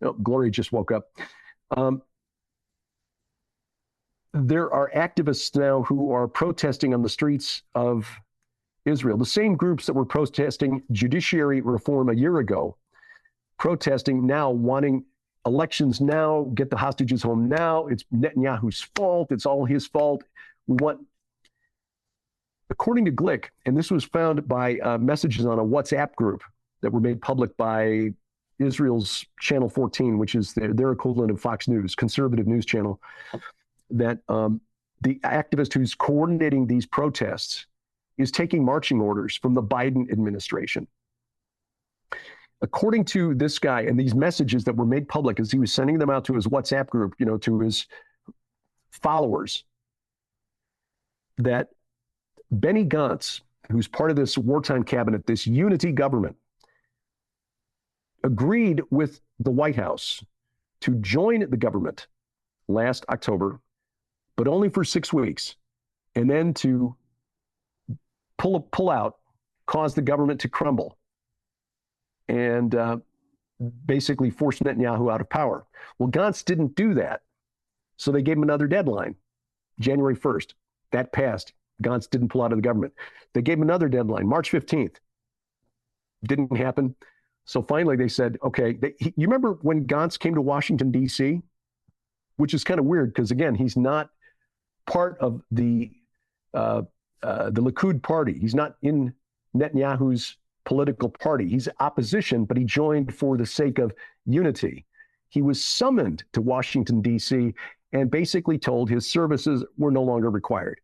Oh, Gloria just woke up. There are activists now who are protesting on the streets of Israel. The same groups that were protesting judiciary reform a year ago, protesting now, wanting elections now, get the hostages home now. It's Netanyahu's fault. It's all his fault. We want, according to Glick, and this was found by messages on a WhatsApp group that were made public by Israel's Channel 14, which is their equivalent of Fox News, conservative news channel, that the activist who's coordinating these protests is taking marching orders from the Biden administration. According to this guy and these messages that were made public as he was sending them out to his WhatsApp group, to his followers, that Benny Gantz, who's part of this wartime cabinet, this unity government, agreed with the White House to join the government last October, but only for 6 weeks, and then to pull out, cause the government to crumble, and basically force Netanyahu out of power. Well, Gantz didn't do that, so they gave him another deadline, January 1st. That passed. Gantz didn't pull out of the government. They gave him another deadline, March 15th. Didn't happen. So finally they said, okay, you remember when Gantz came to Washington, D.C., which is kind of weird because, again, he's not part of the Likud party. He's not in Netanyahu's political party. He's opposition, but he joined for the sake of unity. He was summoned to Washington, D.C., and basically told his services were no longer required.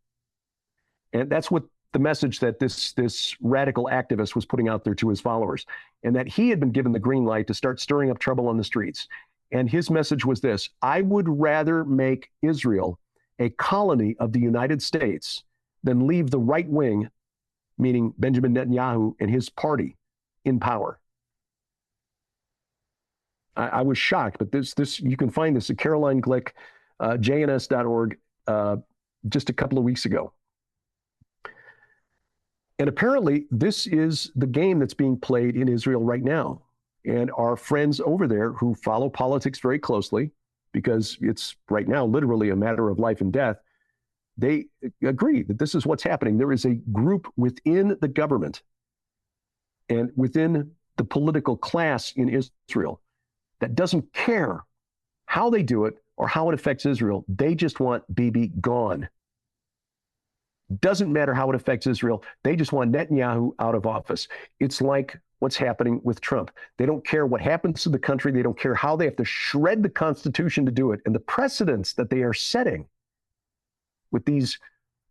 And that's what the message that this radical activist was putting out there to his followers, and that he had been given the green light to start stirring up trouble on the streets. And his message was this: I would rather make Israel a colony of the United States than leave the right wing, meaning Benjamin Netanyahu and his party, in power. I was shocked, but this you can find this at Caroline Glick, jns.org, just a couple of weeks ago. And apparently, this is the game that's being played in Israel right now. And our friends over there who follow politics very closely, because it's right now literally a matter of life and death, they agree that this is what's happening. There is a group within the government and within the political class in Israel that doesn't care how they do it or how it affects Israel. They just want Bibi gone. Doesn't matter how it affects Israel. They just want Netanyahu out of office. It's like what's happening with Trump. They don't care what happens to the country. They don't care how they have to shred the Constitution to do it. And the precedents that they are setting with these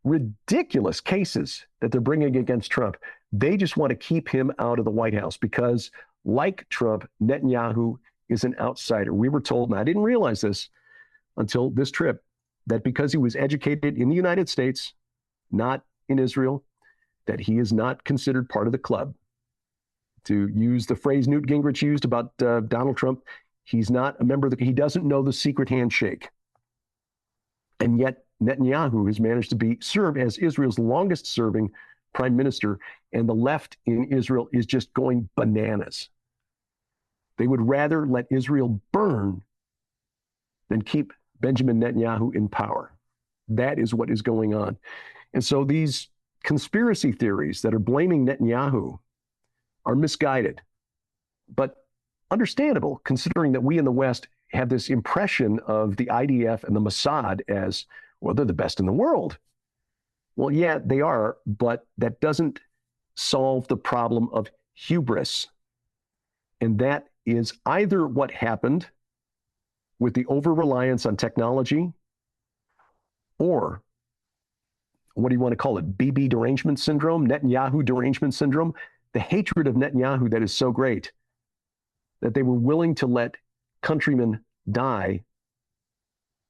ridiculous cases that they're bringing against Trump, they just want to keep him out of the White House because, like Trump, Netanyahu is an outsider. We were told, and I didn't realize this until this trip, that because he was educated in the United States, not in Israel, that he is not considered part of the club. To use the phrase Newt Gingrich used about Donald Trump, he's not a member he doesn't know the secret handshake. And yet Netanyahu has managed to serve as Israel's longest serving prime minister, and the left in Israel is just going bananas. They would rather let Israel burn than keep Benjamin Netanyahu in power. That is what is going on. And so these conspiracy theories that are blaming Netanyahu are misguided, but understandable, considering that we in the West have this impression of the IDF and the Mossad as, well, they're the best in the world. Well, yeah, they are, but that doesn't solve the problem of hubris. And that is either what happened with the over-reliance on technology, or what do you want to call it? BB derangement syndrome, Netanyahu derangement syndrome, the hatred of Netanyahu that is so great that they were willing to let countrymen die,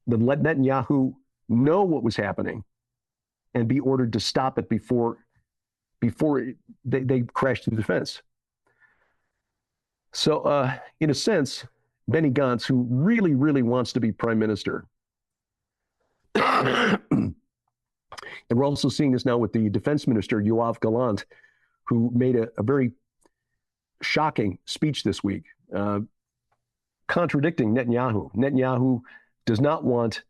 then let Netanyahu know what was happening and be ordered to stop it before they crashed through the fence. So in a sense, Benny Gantz, who really, really wants to be prime minister, and we're also seeing this now with the defense minister, Yoav Gallant, who made a very shocking speech this week, contradicting Netanyahu. Netanyahu does not want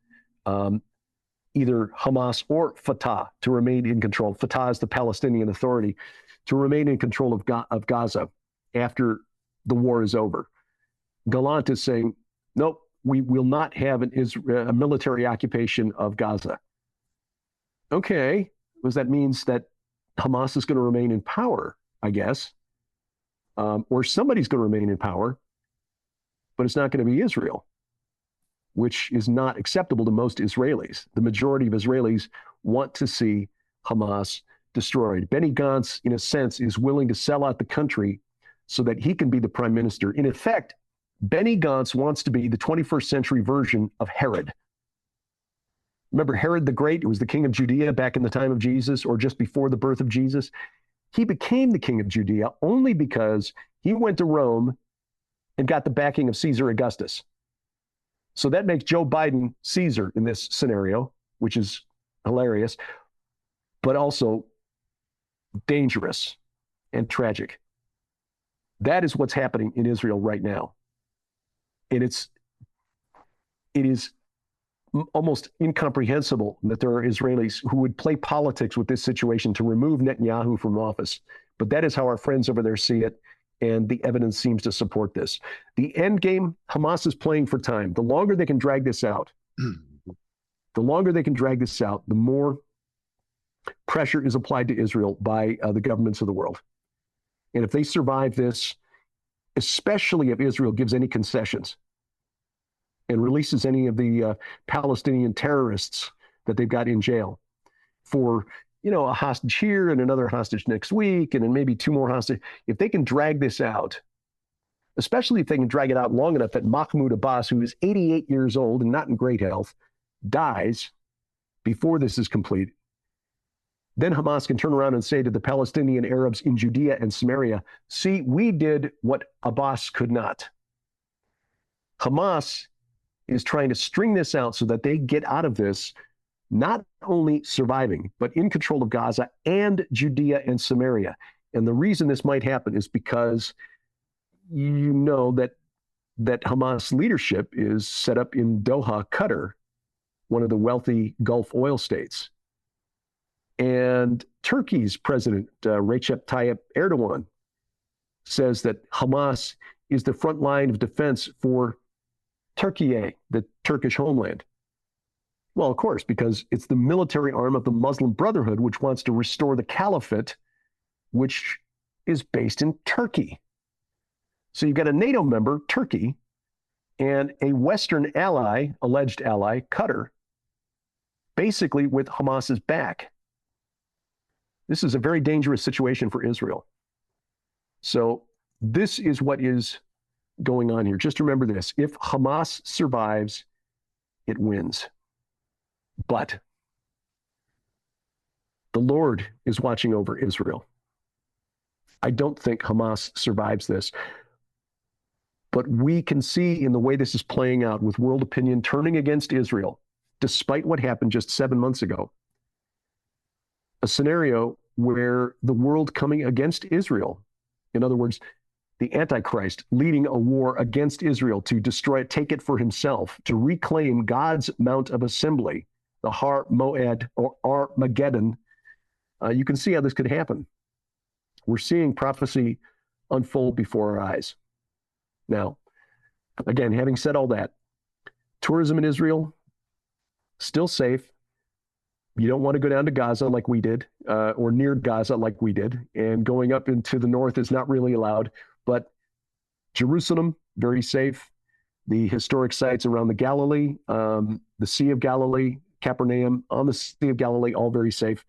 either Hamas or Fatah to remain in control. Fatah is the Palestinian Authority, to remain in control of Gaza after the war is over. Gallant is saying, nope, we will not have a military occupation of Gaza. Okay, because that means that Hamas is going to remain in power, I guess, or somebody's going to remain in power, but it's not going to be Israel, which is not acceptable to most Israelis. The majority of Israelis want to see Hamas destroyed. Benny Gantz, in a sense, is willing to sell out the country so that he can be the prime minister. In effect, Benny Gantz wants to be the 21st century version of Herod. Remember Herod the Great? It was the king of Judea back in the time of Jesus, or just before the birth of Jesus. He became the king of Judea only because he went to Rome and got the backing of Caesar Augustus. So that makes Joe Biden Caesar in this scenario, which is hilarious, but also dangerous and tragic. That is what's happening in Israel right now. And it is almost incomprehensible that there are Israelis who would play politics with this situation to remove Netanyahu from office. But that is how our friends over there see it, and the evidence seems to support this. The end game, Hamas is playing for time. The longer they can drag this out, the more pressure is applied to Israel by the governments of the world. And if they survive this, especially if Israel gives any concessions and releases any of the Palestinian terrorists that they've got in jail for, a hostage here and another hostage next week, and then maybe 2 more hostages. If they can drag this out, especially if they can drag it out long enough that Mahmoud Abbas, who is 88 years old and not in great health, dies before this is complete, then Hamas can turn around and say to the Palestinian Arabs in Judea and Samaria, see, we did what Abbas could not. Hamas is trying to string this out so that they get out of this, not only surviving, but in control of Gaza and Judea and Samaria. And the reason this might happen is because you know that Hamas leadership is set up in Doha, Qatar, one of the wealthy Gulf oil states. And Turkey's president, Recep Tayyip Erdogan, says that Hamas is the front line of defense for Turkey, the Turkish homeland. Well, of course, because it's the military arm of the Muslim Brotherhood, which wants to restore the caliphate, which is based in Turkey. So you've got a NATO member, Turkey, and a Western ally, alleged ally, Qatar, basically with Hamas's back. This is a very dangerous situation for Israel. So this is what is going on here. Just remember this. If Hamas survives, it wins. But the Lord is watching over Israel. I don't think Hamas survives this. But we can see in the way this is playing out with world opinion turning against Israel, despite what happened just 7 months ago, a scenario where the world coming against Israel, in other words, the Antichrist leading a war against Israel to destroy it, take it for himself, to reclaim God's Mount of Assembly, the Har Moed or Armageddon, you can see how this could happen. We're seeing prophecy unfold before our eyes. Now, again, having said all that, tourism in Israel, still safe. You don't want to go down to Gaza like we did, or near Gaza like we did, and going up into the north is not really allowed. But Jerusalem, very safe. The historic sites around the Galilee, the Sea of Galilee, Capernaum, on the Sea of Galilee, all very safe.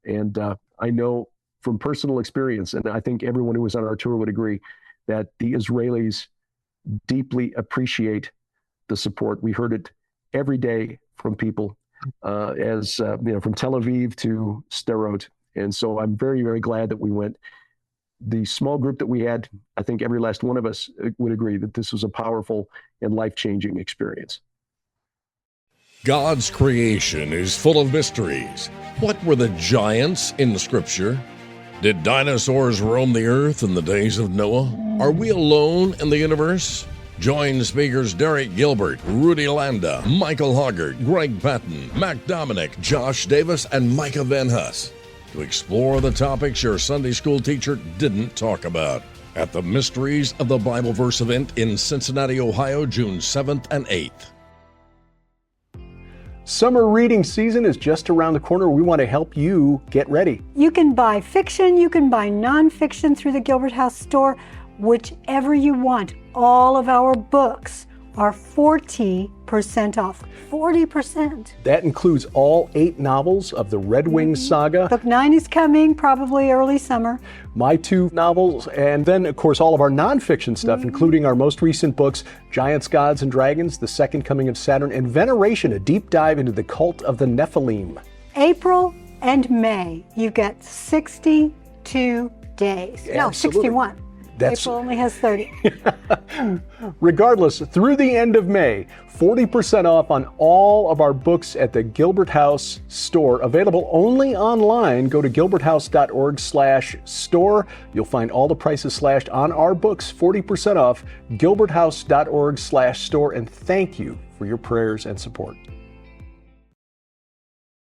And I know from personal experience, and I think everyone who was on our tour would agree, that the Israelis deeply appreciate the support. We heard it every day from people, from Tel Aviv to Sderot. And so I'm very, very glad that we went. The small group that we had, I think every last one of us would agree that this was a powerful and life-changing experience.
God's creation is full of mysteries. What were the giants in the Scripture? Did dinosaurs roam the earth in the days of Noah? Are we alone in the universe? Join speakers Derek Gilbert, Rudy Landa, Michael Hoggart, Greg Patton, Mac Dominic, Josh Davis, and Micah Van Huss to explore the topics your Sunday school teacher didn't talk about at the Mysteries of the Bible Verse event in Cincinnati, Ohio, June 7th and 8th.
Summer reading season is just around the corner. We want to help you get ready.
You can buy fiction, you can buy nonfiction through the Gilbert House store, whichever you want. All of our books are 40% off. 40%.
That includes all 8 novels of the Red Wing saga.
Book 9 is coming, probably early summer.
My 2 novels, and then, of course, all of our nonfiction stuff, including our most recent books, Giants, Gods, and Dragons, The Second Coming of Saturn, and Veneration, a deep dive into the cult of the Nephilim.
April and May, you get 62 days. No,
Absolutely.
61. April only has 30.
Regardless, through the end of May, 40% off on all of our books at the Gilbert House store, available only online. Go to gilberthouse.org/store. You'll find all the prices slashed on our books, 40% off, gilberthouse.org/store. And thank you for your prayers and support.